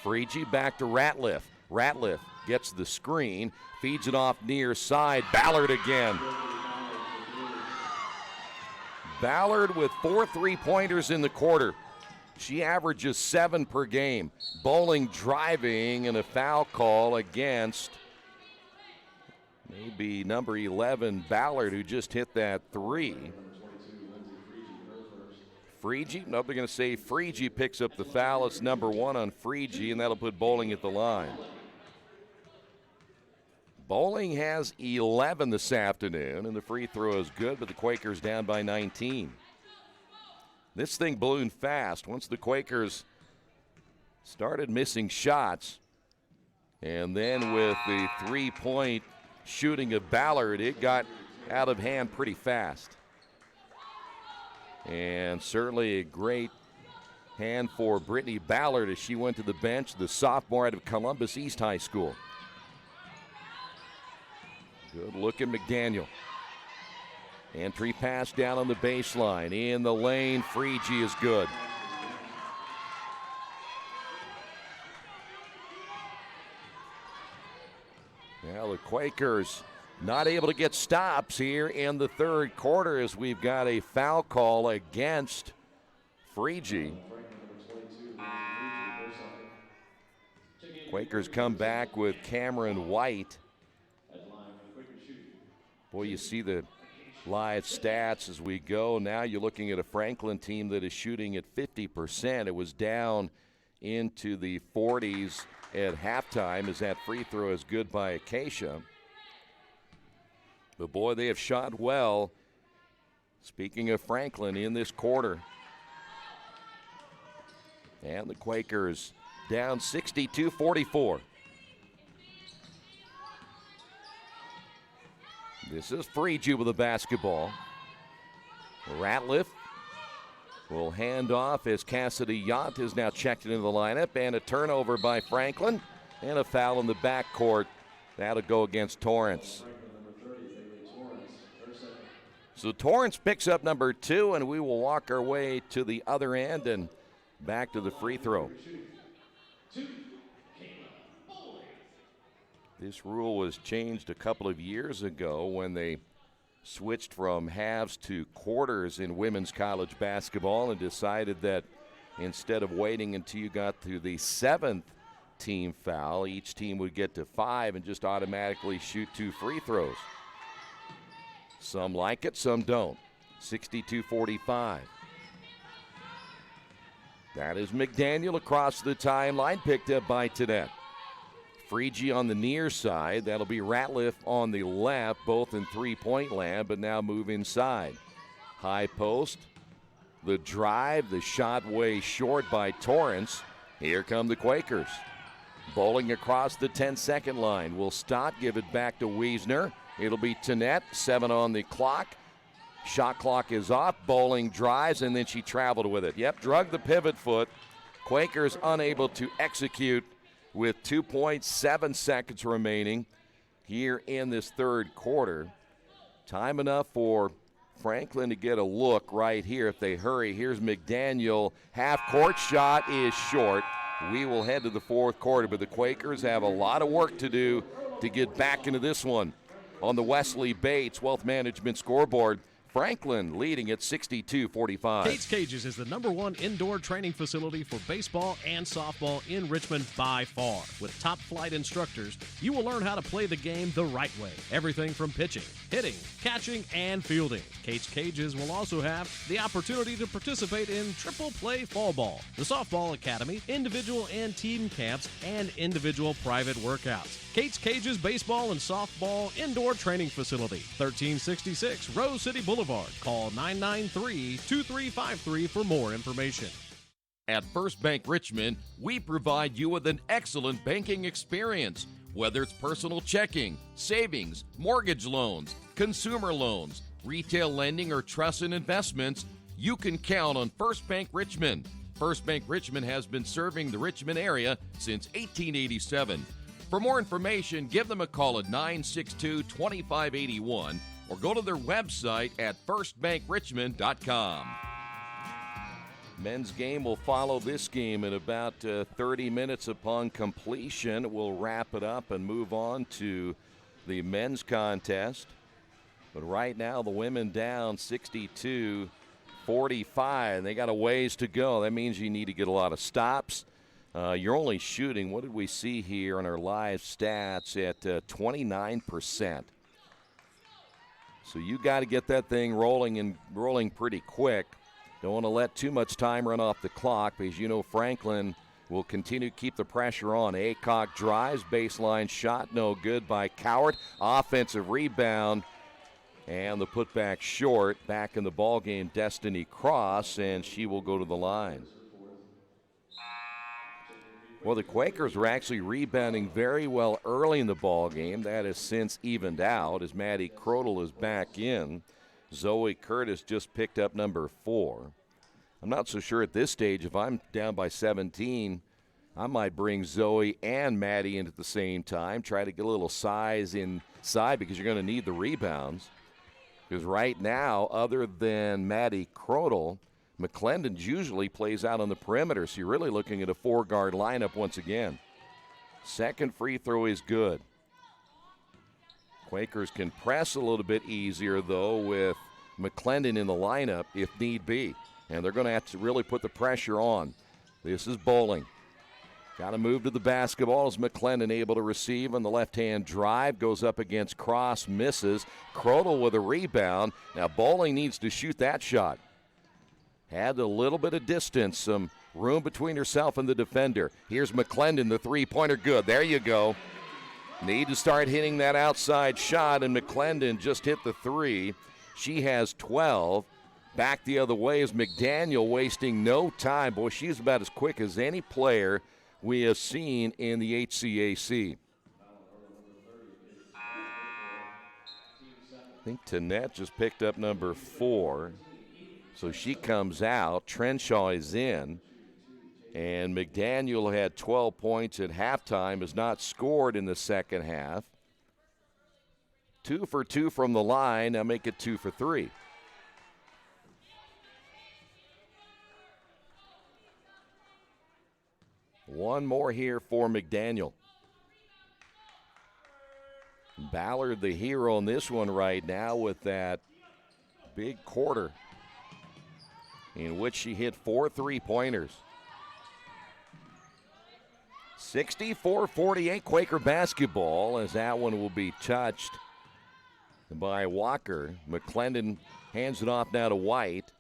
Freege back to Ratliff. Ratliff gets the screen, feeds it off near side. Ballard again. Ballard with 4 3-pointers in the quarter. She averages 7 per game. Bowling driving and a foul call against maybe number 11, Ballard, who just hit that 3. Freegee, no, they're going to say Freegee picks up the foul. It's number 1 on Freegee, and that'll put Bowling at the line. Bowling has 11 this afternoon, and the free throw is good, but the Quakers down by 19. This thing ballooned fast once the Quakers started missing shots. And then with the 3-point shooting of Ballard, it got out of hand pretty fast. And certainly a great hand for Brittany Ballard as she went to the bench, the sophomore out of Columbus East High School. Good look at McDaniel. Entry pass down on the baseline. In the lane, Freegee is good. Now the Quakers not able to get stops here in the third quarter as we've got a foul call against Freegee. Quakers come back with Cameron White. Boy, you see the live stats as we go. Now you're looking at a Franklin team that is shooting at 50%. It was down into the 40s at halftime as that free throw is good by Acacia. But boy, they have shot well. Speaking of Franklin in this quarter. And the Quakers down 62-44. This is Freegee with the basketball. Ratliff will hand off as Cassidy Yant is now checked into the lineup. And a turnover by Franklin. And a foul in the backcourt. That'll go against Torrance. So Torrance picks up number 2, and we will walk our way to the other end and back to the free throw. This rule was changed a couple of years ago when they switched from halves to quarters in women's college basketball and decided that instead of waiting until you got to the 7th team foul, each team would get to 5 and just automatically shoot 2 free throws. Some like it, some don't. 62-45. That is McDaniel across the timeline, picked up by Tedette. Freegee on the near side. That'll be Ratliff on the left, both in three-point land, but now move inside. High post. The drive, the shot way short by Torrance. Here come the Quakers. Bowling across the 10-second line. Will Stott give it back to Wiesner. It'll be Tennette, 7 on the clock. Shot clock is off. Bowling drives, and then she traveled with it. Yep, drug the pivot foot. Quakers unable to execute with 2.7 seconds remaining here in this third quarter. Time enough for Franklin to get a look right here if they hurry. Here's McDaniel. Half-court shot is short. We will head to the fourth quarter, but the Quakers have a lot of work to do to get back into this one. On the Wesley Bates Wealth Management scoreboard, Franklin leading at 62-45. Kate's Cages is the #1 indoor training facility for baseball and softball in Richmond by far. With top flight instructors, you will learn how to play the game the right way. Everything from pitching, hitting, catching, and fielding. Kate's Cages will also have the opportunity to participate in triple play fall ball, the softball academy, individual and team camps, and individual private workouts. Kate's Cages Baseball and Softball Indoor Training Facility, 1366 Rose City Boulevard. Call 993-2353 for more information. At First Bank Richmond, we provide you with an excellent banking experience. Whether it's personal checking, savings, mortgage loans, consumer loans, retail lending, or trust and investments, you can count on First Bank Richmond. First Bank Richmond has been serving the Richmond area since 1887. For more information, give them a call at 962-2581 or go to their website at firstbankrichmond.com. Men's game will follow this game in about 30 minutes upon completion. We'll wrap it up and move on to the men's contest. But right now, the women down 62-45. They got a ways to go. That means you need to get a lot of stops. You're only shooting, what did we see here on our live stats, at 29%. So you got to get that thing rolling pretty quick. Don't want to let too much time run off the clock because you know Franklin will continue to keep the pressure on. Aycock drives, baseline shot, no good by Cowart. Offensive rebound, and the putback short. Back in the ballgame, Destiny Cross, and she will go to the line. Well, the Quakers were actually rebounding very well early in the ballgame. That has since evened out as Maddie Crodel is back in. Zoe Curtis just picked up number 4. I'm not so sure at this stage if I'm down by 17, I might bring Zoe and Maddie in at the same time, try to get a little size inside because you're going to need the rebounds. Because right now, other than Maddie Crodel, McClendon usually plays out on the perimeter, so you're really looking at a 4-guard lineup once again. Second free throw is good. Quakers can press a little bit easier, though, with McClendon in the lineup if need be. And they're going to have to really put the pressure on. This is Bowling. Got to move to the basketball as McClendon able to receive on the left-hand drive. Goes up against Cross, misses. Crodel with a rebound. Now Bowling needs to shoot that shot. Had a little bit of distance, some room between herself and the defender. Here's McClendon, the three-pointer, good. There you go. Need to start hitting that outside shot, and McClendon just hit the 3. She has 12. Back the other way is McDaniel, wasting no time. Boy, she's about as quick as any player we have seen in the HCAC. I think Tanette just picked up number 4. So she comes out. Trenshaw is in. And McDaniel had 12 points at halftime, has not scored in the second half. 2 for 2 from the line. Now make it 2 for 3. One more here for McDaniel. Ballard the hero in this one right now with that big quarter in which she hit 4 3-pointers. 64-48 Quaker basketball as that one will be touched by Walker. McClendon hands it off now to White.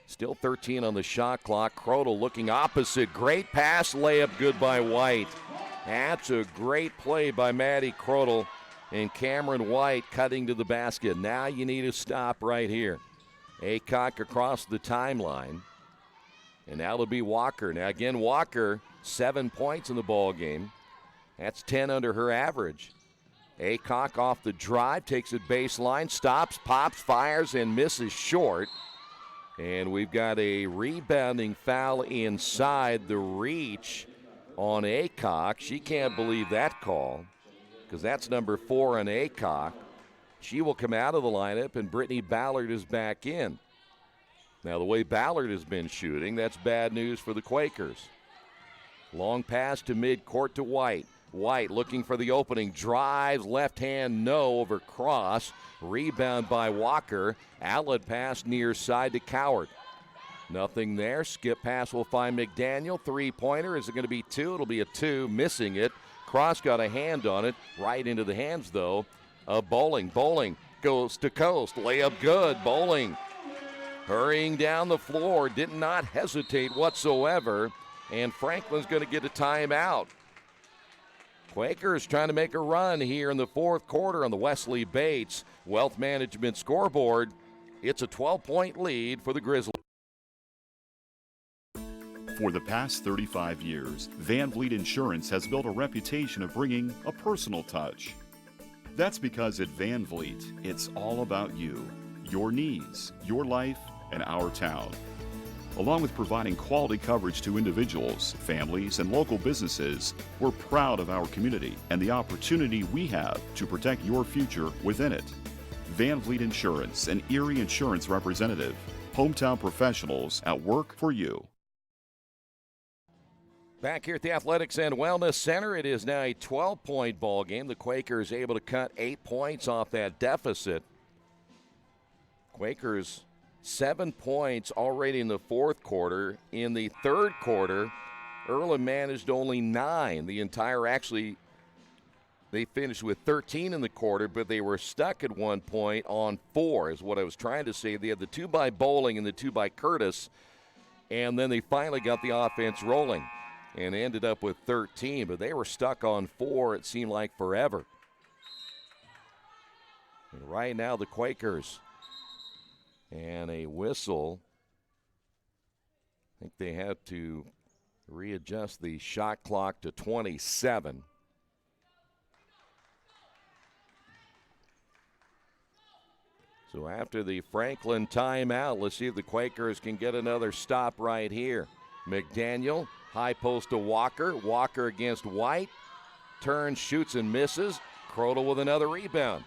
Still 13 on the shot clock. Crodel looking opposite. Great pass, layup good by White. That's a great play by Maddie Crodel and Cameron White cutting to the basket. Now you need to stop right here. Aycock across the timeline. And now it'll be Walker. Now again, Walker, 7 points in the ball game. That's 10 under her average. Aycock off the drive, takes it baseline, stops, pops, fires, and misses short. And we've got a rebounding foul inside the reach on Aycock. She can't believe that call because that's number 4 on Aycock. She will come out of the lineup, and Brittany Ballard is back in. Now, the way Ballard has been shooting, that's bad news for the Quakers. Long pass to midcourt to White. White looking for the opening. Drives, left hand, no, over Cross. Rebound by Walker. Outlet pass near side to Cowart. Nothing there. Skip pass will find McDaniel. 3-pointer. Is it going to be 2? It'll be a 2. Missing it. Cross got a hand on it. Right into the hands, though, of Bowling. Bowling goes to coast. Layup good. Bowling hurrying down the floor. Did not hesitate whatsoever. And Franklin's going to get a timeout. Quakers trying to make a run here in the fourth quarter on the Wesley Bates Wealth Management scoreboard. It's a 12-point lead for the Grizzlies. For the past 35 years, Van Vliet Insurance has built a reputation of bringing a personal touch. That's because at Van Vliet, it's all about you, your needs, your life, and our town. Along with providing quality coverage to individuals, families, and local businesses, we're proud of our community and the opportunity we have to protect your future within it. Van Vliet Insurance, an Erie Insurance representative. Hometown professionals at work for you. Back here at the Athletics and Wellness Center, it is now a 12-point ball game. The Quakers able to cut 8 points off that deficit. Quakers 7 points already in the fourth quarter. In the third quarter, Earlham managed only 9. The entire, actually, they finished with 13 in the quarter, but they were stuck at one point on 4 is what I was trying to say. They had the 2 by Bowling and the 2 by Curtis, and then they finally got the offense rolling and ended up with 13, but they were stuck on 4, it seemed like forever. And right now the Quakers, and a whistle. I think they have to readjust the shot clock to 27. So after the Franklin timeout, let's see if the Quakers can get another stop right here. McDaniel, high post to Walker. Walker against White. Turns, shoots, and misses. Crodel with another rebound.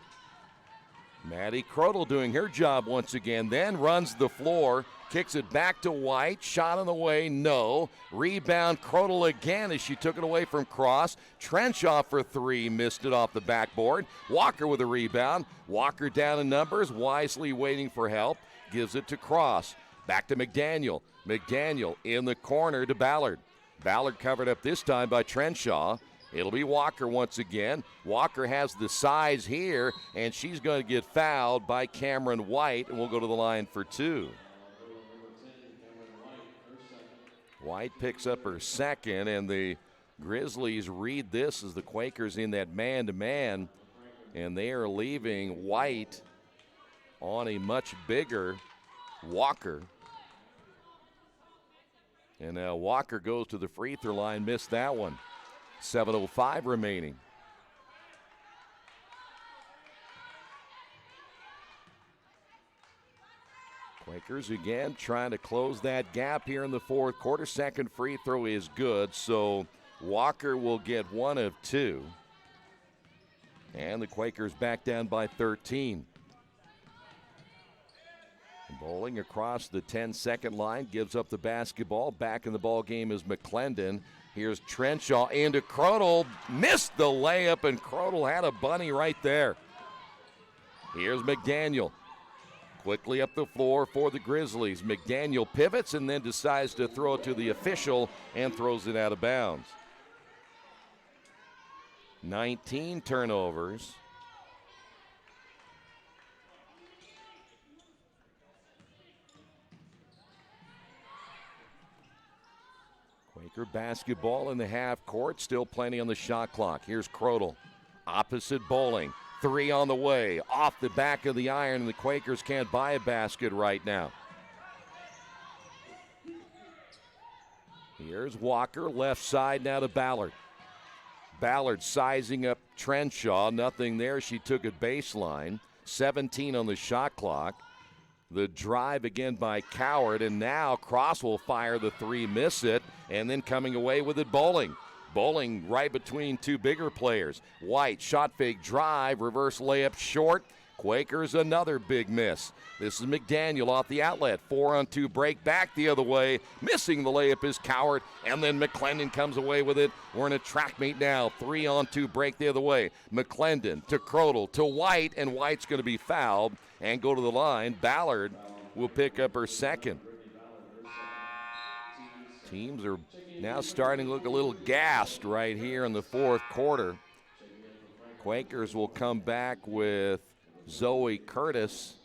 Maddie Crodel doing her job once again, then runs the floor, kicks it back to White. Shot on the way, no. Rebound, Crodel again as she took it away from Cross. Trenchaw for 3, missed it off the backboard. Walker with a rebound. Walker down in numbers, wisely waiting for help. Gives it to Cross. Back to McDaniel. McDaniel in the corner to Ballard. Ballard covered up this time by Trenshaw. It'll be Walker once again. Walker has the size here, and she's going to get fouled by Cameron White, and we'll go to the line for 2. White picks up her second, and the Grizzlies read this as the Quakers in that man-to-man, and they are leaving White on a much bigger Walker. And now Walker goes to the free throw line, missed that one. 7:05 remaining. Quakers again trying to close that gap here in the fourth quarter. Second free throw is good, so Walker will get 1 of 2. And the Quakers back down by 13. Bowling across the 10-second line, gives up the basketball. Back in the ball game is McClendon. Here's Trenshaw into Crodel. Missed the layup, and Crodel had a bunny right there. Here's McDaniel. Quickly up the floor for the Grizzlies. McDaniel pivots and then decides to throw it to the official and throws it out of bounds. 19 turnovers. Quaker basketball in the half court, still plenty on the shot clock. Here's Crodel, opposite Bowling. 3 on the way, off the back of the iron, and the Quakers can't buy a basket right now. Here's Walker, left side now to Ballard. Ballard sizing up Trenshaw, nothing there, she took it baseline. 17 on the shot clock. The drive again by Coward, and now Cross will fire the 3, miss it, and then coming away with it, Bowling. Bowling right between 2 bigger players. White, shot fake drive, reverse layup short. Quakers another big miss. This is McDaniel off the outlet. 4-on-2 break back the other way. Missing the layup is Coward, and then McClendon comes away with it. We're in a track meet now. 3-on-2 break the other way. McClendon to Crodel to White, and White's going to be fouled and go to the line. Ballard will pick up her second. Teams are now starting to look a little gassed right here in the fourth quarter. Quakers will come back with Zoe Curtis.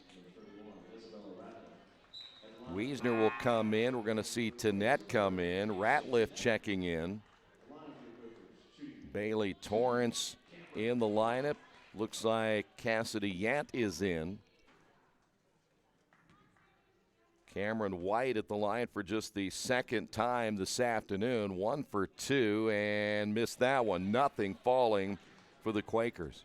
Wiesner will come in. We're going to see Tanette come in. Ratliff checking in. Bailey Torrance in the lineup. Looks like Cassidy Yant is in. Cameron White at the line for just the second time this afternoon. 1 for 2 and missed that one. Nothing falling for the Quakers.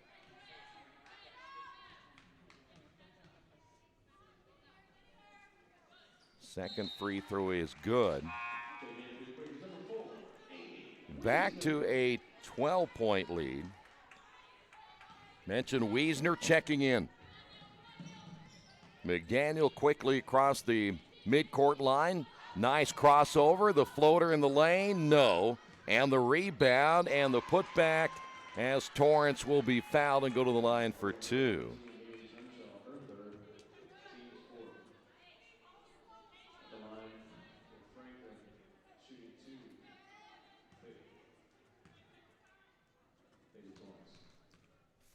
Second free throw is good. Back to a 12-point lead. Mentioned Wiesner checking in. McDaniel quickly across the midcourt line. Nice crossover. The floater in the lane. No. And the rebound and the putback as Torrance will be fouled and go to the line for two.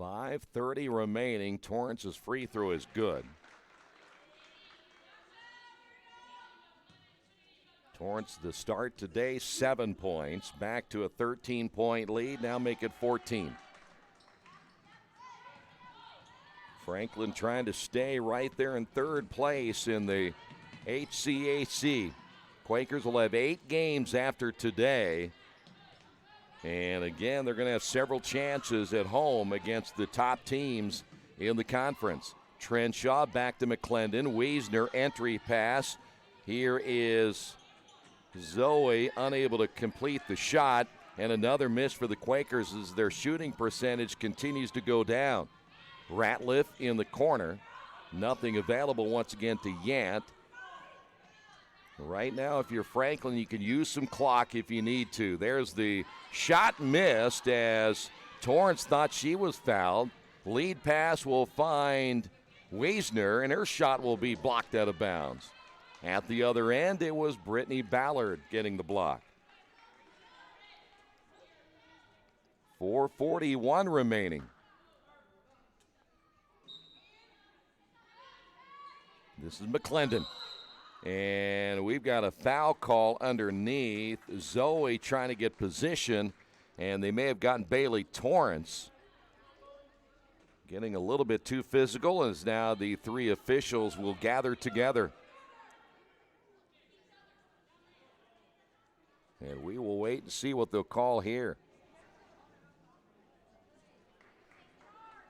.5:30 remaining. Torrance's free throw is good. Torrance, the start today, 7 points. Back to a 13-point lead. Now make it 14. Franklin trying to stay right there in third place in the HCAC. Quakers will have 8 games after today. And again, they're going to have several chances at home against the top teams in the conference. Trenshaw back to McClendon. Wiesner entry pass. Here is Zoe unable to complete the shot. And another miss for the Quakers as their shooting percentage continues to go down. Ratliff in the corner. Nothing available once again to Yant. Right now, if you're Franklin, you can use some clock if you need to. There's the shot missed as Torrance thought she was fouled. Lead pass will find Wiesner, and her shot will be blocked out of bounds. At the other end, it was Brittany Ballard getting the block. 4:41 remaining. This is McClendon. And we've got a foul call underneath. Zoe trying to get position, and they may have gotten Bailey Torrance. Getting a little bit too physical as now the three officials will gather together. And we will wait and see what they'll call here.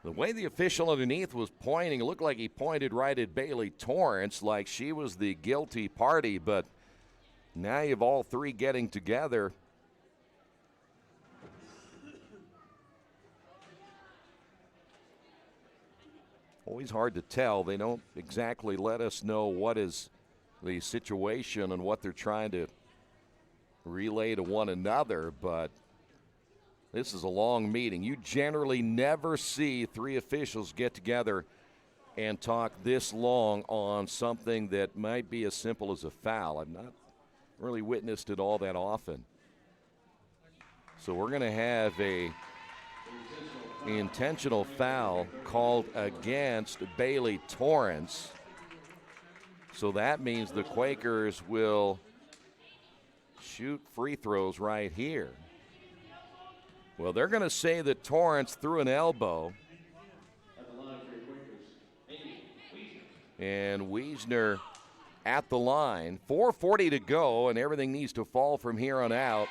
The way the official underneath was pointing, it looked like he pointed right at Bailey Torrance like she was the guilty party, but now you have all three getting together. Always hard to tell. They don't exactly let us know what is the situation and what they're trying to relay to one another, but this is a long meeting. You generally never see three officials get together and talk this long on something that might be as simple as a foul. I've not really witnessed it all that often. So we're going to have a intentional foul called against Bailey Torrance. So that means the Quakers will shoot free throws right here. Well, they're going to say that Torrance threw an elbow. And Wiesner at the line. 4:40 to go, and everything needs to fall from here on out.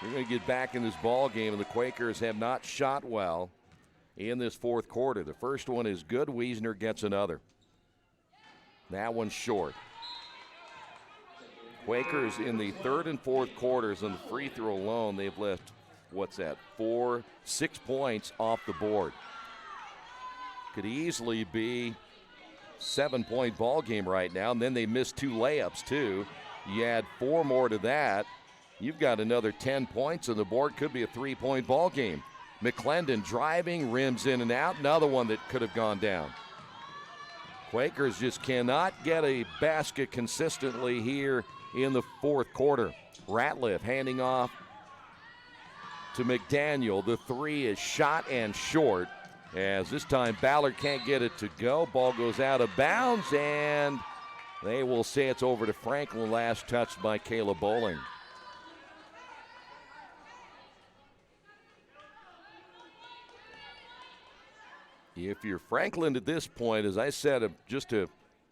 We're going to get back in this ball game, and the Quakers have not shot well in this fourth quarter. The first one is good. Wiesner gets another. That one's short. Quakers in the third and fourth quarters on the free throw alone, they've left, 6 points off the board. Could easily be 7-point ball game right now, and then they missed 2 layups too. You add 4 more to that, you've got another 10 points on the board. Could be a 3-point ball game. McClendon driving, rims in and out, another one that could have gone down. Quakers just cannot get a basket consistently here in the fourth quarter. Ratliff handing off to McDaniel. The three is shot and short, as this time Ballard can't get it to go. Ball goes out of bounds, and they will say it's over to Franklin. Last touched by Kayla Bowling. If you're Franklin at this point, as I said just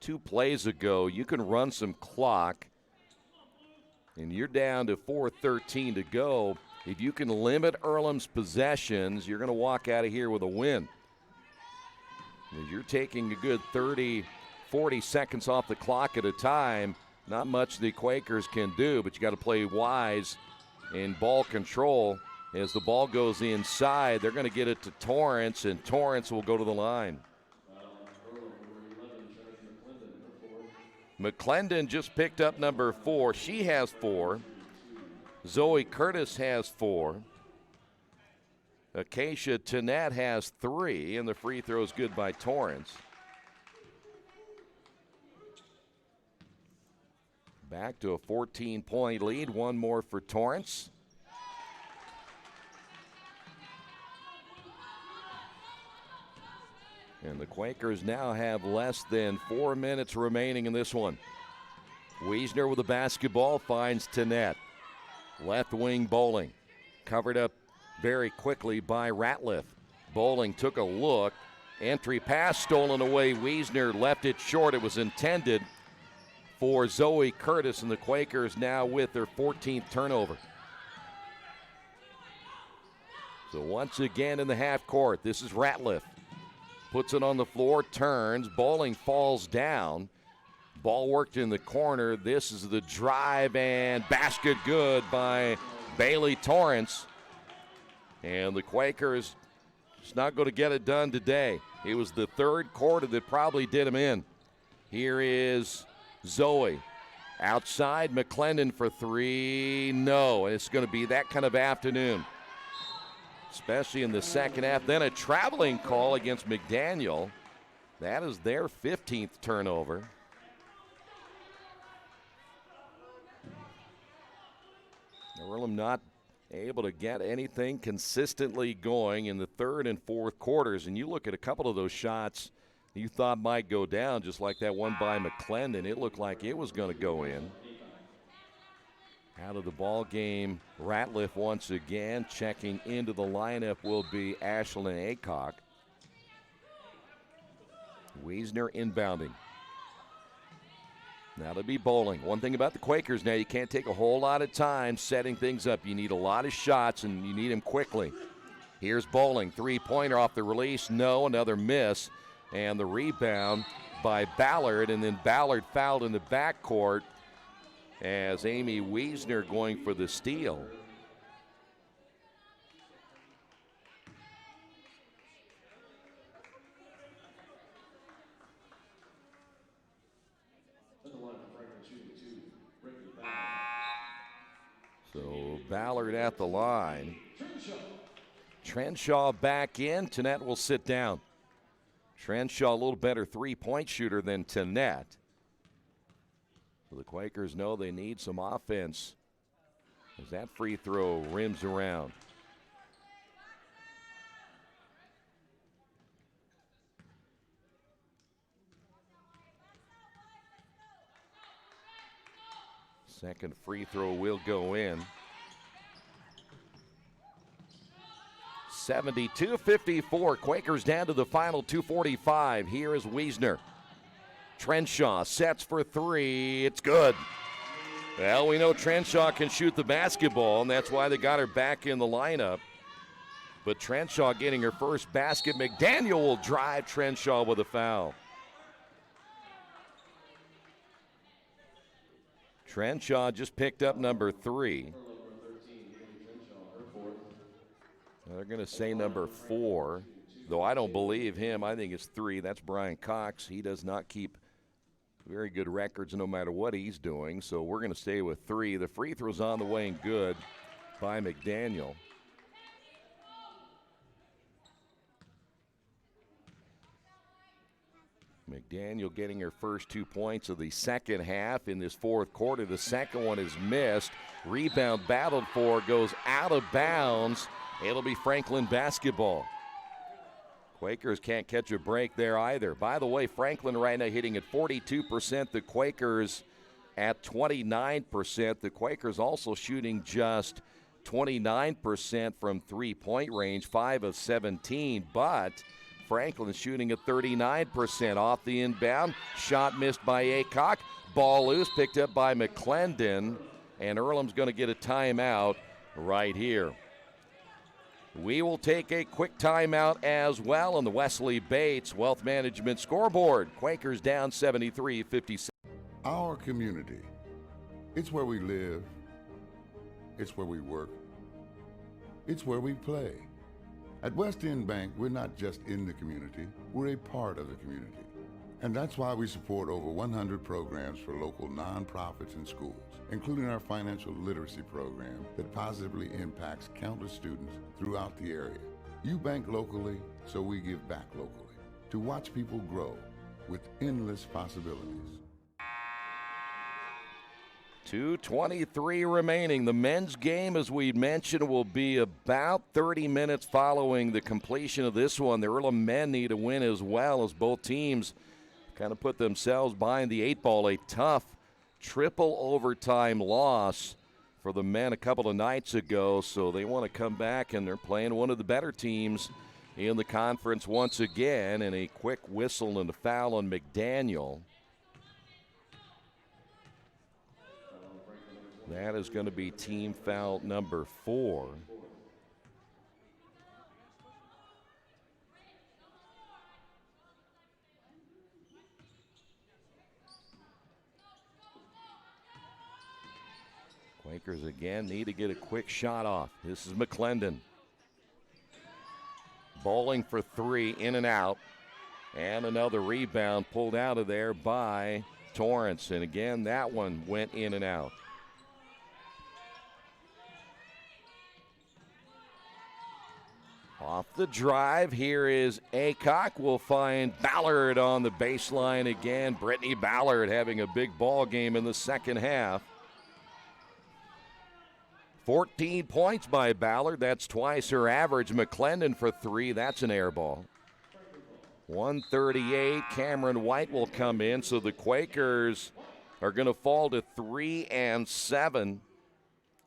2 plays ago, you can run some clock, and you're down to 4:13 to go. If you can limit Earlham's possessions, you're going to walk out of here with a win. You're taking a good 30, 40 seconds off the clock at a time. Not much the Quakers can do, but you got to play wise in ball control. As the ball goes inside, they're going to get it to Torrance, and Torrance will go to the line. McClendon just picked up number 4. She has 4. Zoe Curtis has 4. Acacia Tanette has 3, and the free throw is good by Torrance. Back to a 14-point lead. One more for Torrance. And the Quakers now have less than 4 minutes remaining in this one. Wiesner with the basketball finds Tanette. Left wing Bowling. Covered up very quickly by Ratliff. Bowling took a look. Entry pass stolen away. Wiesner left it short. It was intended for Zoe Curtis, and the Quakers now with their 14th turnover. So once again in the half court, this is Ratliff. Puts it on the floor, turns. Bowling falls down. Ball worked in the corner. This is the drive, and basket good by Bailey Torrance. And the Quakers just not going to get it done today. It was the third quarter that probably did them in. Here is Zoe. Outside, McClendon for 3. No, and it's going to be that kind of afternoon, especially in the second half. Then a traveling call against McDaniel. That is their 15th turnover. Earlham not able to get anything consistently going in the third and fourth quarters. And you look at a couple of those shots you thought might go down, just like that one by McClendon. It looked like it was going to go in. Out of the ball game, Ratliff once again. Checking into the lineup will be Ashlyn Aycock. Wiesner inbounding. That'll be Bowling. One thing about the Quakers now, you can't take a whole lot of time setting things up. You need a lot of shots, and you need them quickly. Here's Bowling. Three-pointer off the release. No, another miss. And the rebound by Ballard, and then Ballard fouled in the backcourt as Amy Wiesner going for the steal. So Ballard at the line. Trenshaw back in. Tanette will sit down. Trenshaw a little better three-point shooter than Tanette. So the Quakers know they need some offense as that free throw rims around. Second free throw will go in. 72-54. Quakers down to the final 2:45. Here is Wiesner. Trenshaw sets for 3. It's good. Well, we know Trenshaw can shoot the basketball, and that's why they got her back in the lineup. But Trenshaw getting her first basket. McDaniel will drive Trenshaw with a foul. Trenshaw just picked up number 3. They're going to say number 4, though I don't believe him. I think it's 3. That's Brian Cox. He does not keep very good records no matter what he's doing, so we're going to stay with 3. The free throw's on the way and good by McDaniel. McDaniel getting her first 2 points of the second half in this fourth quarter. The second one is missed. Rebound battled for, goes out of bounds. It'll be Franklin basketball. Quakers can't catch a break there either. By the way, Franklin right now hitting at 42%. The Quakers at 29%. The Quakers also shooting just 29% from three-point range, 5 of 17. But Franklin shooting at 39% off the inbound. Shot missed by Aycock. Ball loose, picked up by McClendon. And Earlham's going to get a timeout right here. We will take a quick timeout as well on the Wesley Bates Wealth Management scoreboard. Quakers down 73-57. Our community. It's where we live. It's where we work. It's where we play. At West End Bank, we're not just in the community, we're a part of the community. And that's why we support over 100 programs for local nonprofits and schools. including our financial literacy program that positively impacts countless students throughout the area. You bank locally, so we give back locally to watch people grow with endless possibilities. 2:23 remaining. The men's game, as we mentioned, will be about 30 minutes following the completion of this one. The Earlham men need a win as well, as both teams kind of put themselves behind the 8 ball. A tough triple overtime loss for the men a couple of nights ago, so they want to come back, and they're playing one of the better teams in the conference once again. And a quick whistle and a foul on McDaniel. That is going to be team foul number 4. Quakers again need to get a quick shot off. This is McClendon. Bowling for 3, in and out. And another rebound pulled out of there by Torrance. And again, that one went in and out. Off the drive, here is Aycock. We'll find Ballard on the baseline again. Brittany Ballard having a big ball game in the second half. 14 points by Ballard. That's twice her average. McClendon for 3. That's an air ball. 138. Cameron White will come in. So the Quakers are going to fall to 3-7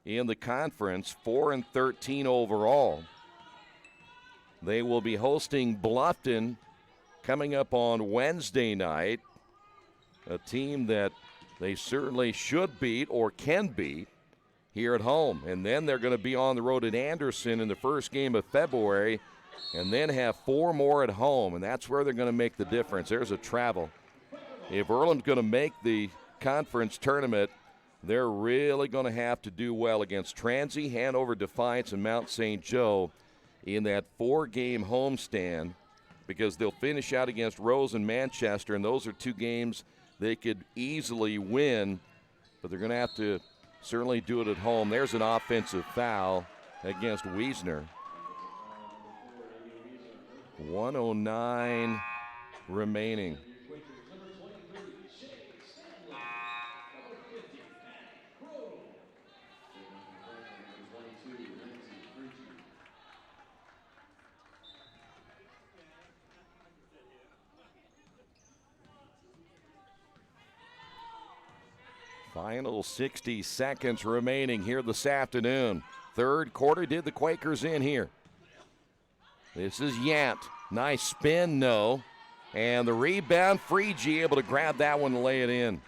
in the conference, 4-13 overall. They will be hosting Bluffton coming up on Wednesday night, a team that they certainly should beat or can beat here at home. And then they're going to be on the road at Anderson in the first game of February, and then have 4 more at home, and that's where they're going to make the difference. There's a travel. If Earlham's going to make the conference tournament, they're really going to have to do well against Transy, Hanover, Defiance, and Mount St. Joe in that 4-game homestand, because they'll finish out against Rose and Manchester, and those are 2 games they could easily win, but they're going to have to certainly do it at home. There's an offensive foul against Wiesner. 1:09 remaining. Final 60 seconds remaining here this afternoon. Third quarter, did the Quakers in here. This is Yant. Nice spin, no. And the rebound, Freegee able to grab that one and lay it in.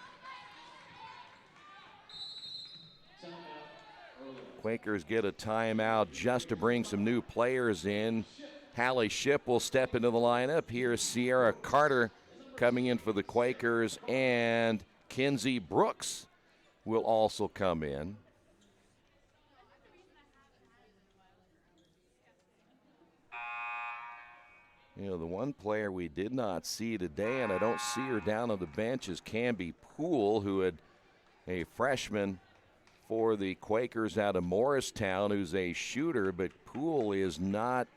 Quakers get a timeout just to bring some new players in. Hallie Shipp will step into the lineup. Here's Sierra Carter coming in for the Quakers, and Kinsey Brooks will also come in. You know, the one player we did not see today, and I don't see her down on the bench, is Canby Poole, who had a freshman for the Quakers out of Morristown, who's a shooter, but Poole is not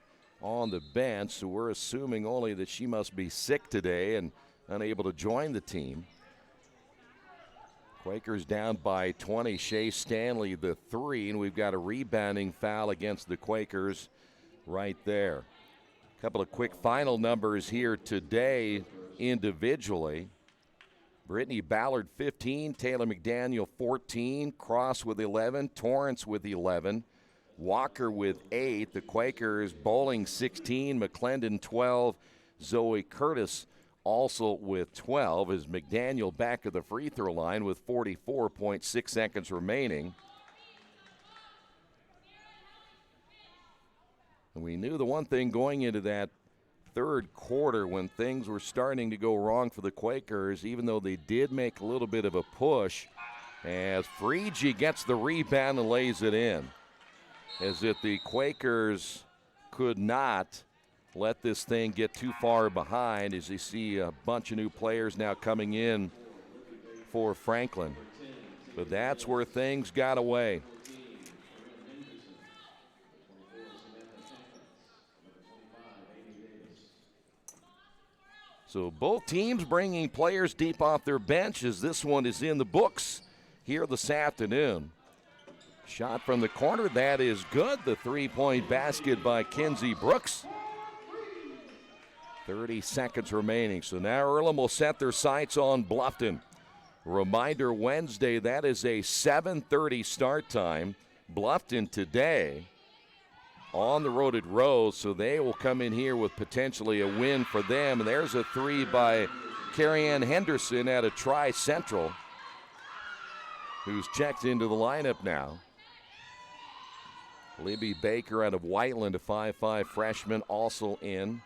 on the bench, so we're assuming only that she must be sick today and unable to join the team. Quakers down by 20. Shea Stanley the 3, and we've got a rebounding foul against the Quakers right there. A couple of quick final numbers here today individually. Brittany Ballard 15, Taylor McDaniel 14, Cross with 11, Torrance with 11, Walker with 8, the Quakers bowling 16, McClendon 12, Zoe Curtis also with 12, as McDaniel back at the free throw line with 44.6 seconds remaining. And we knew the one thing going into that third quarter, when things were starting to go wrong for the Quakers, even though they did make a little bit of a push, as Freegee gets the rebound and lays it in, as if the Quakers could not let this thing get too far behind, as you see a bunch of new players now coming in for Franklin. But that's where things got away. So both teams bringing players deep off their benches. This one is in the books here this afternoon. Shot from the corner, that is good. The three-point basket by Kinsey Brooks. 30 seconds remaining. So now Earlham will set their sights on Bluffton. Reminder, Wednesday, that is a 7:30 start time. Bluffton today on the road at Rose, so they will come in here with potentially a win for them. And there's a three by Carrie-Ann Henderson out of Tri-Central, who's checked into the lineup now. Libby Baker out of Whiteland, a 5'5 freshman, also in.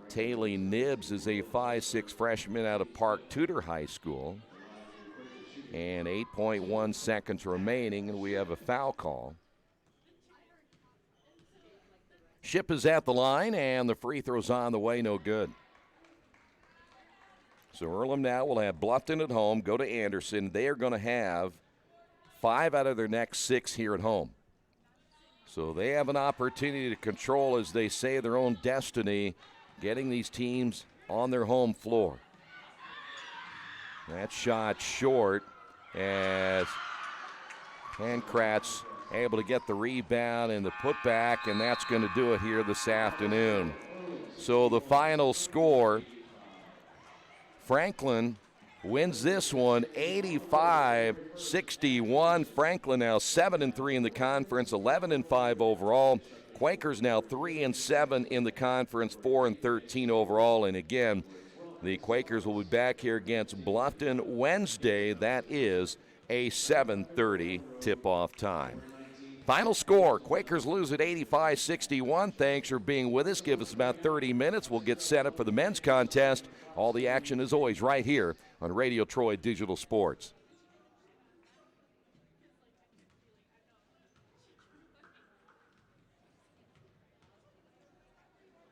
Taylor Nibbs is a 5'6 freshman out of Park Tudor High School. And 8.1 seconds remaining, and we have a foul call. Ship is at the line, and the free throw's on the way, no good. So Earlham now will have Bluffton at home, go to Anderson. They are going to have 5 out of their next 6 here at home. So they have an opportunity to control, as they say, their own destiny, getting these teams on their home floor. That shot short as Pankratz able to get the rebound and the putback, and that's going to do it here this afternoon. So the final score, Franklin wins this one 85-61. Franklin now 7-3 in the conference, 11-5 overall. Quakers now 3-7 in the conference, 4-13 overall. And again, the Quakers will be back here against Bluffton Wednesday. That is a 7:30 tip-off time. Final score, Quakers lose at 85-61. Thanks for being with us. Give us about 30 minutes. We'll get set up for the men's contest. All the action is always right here on Radio Troy Digital Sports.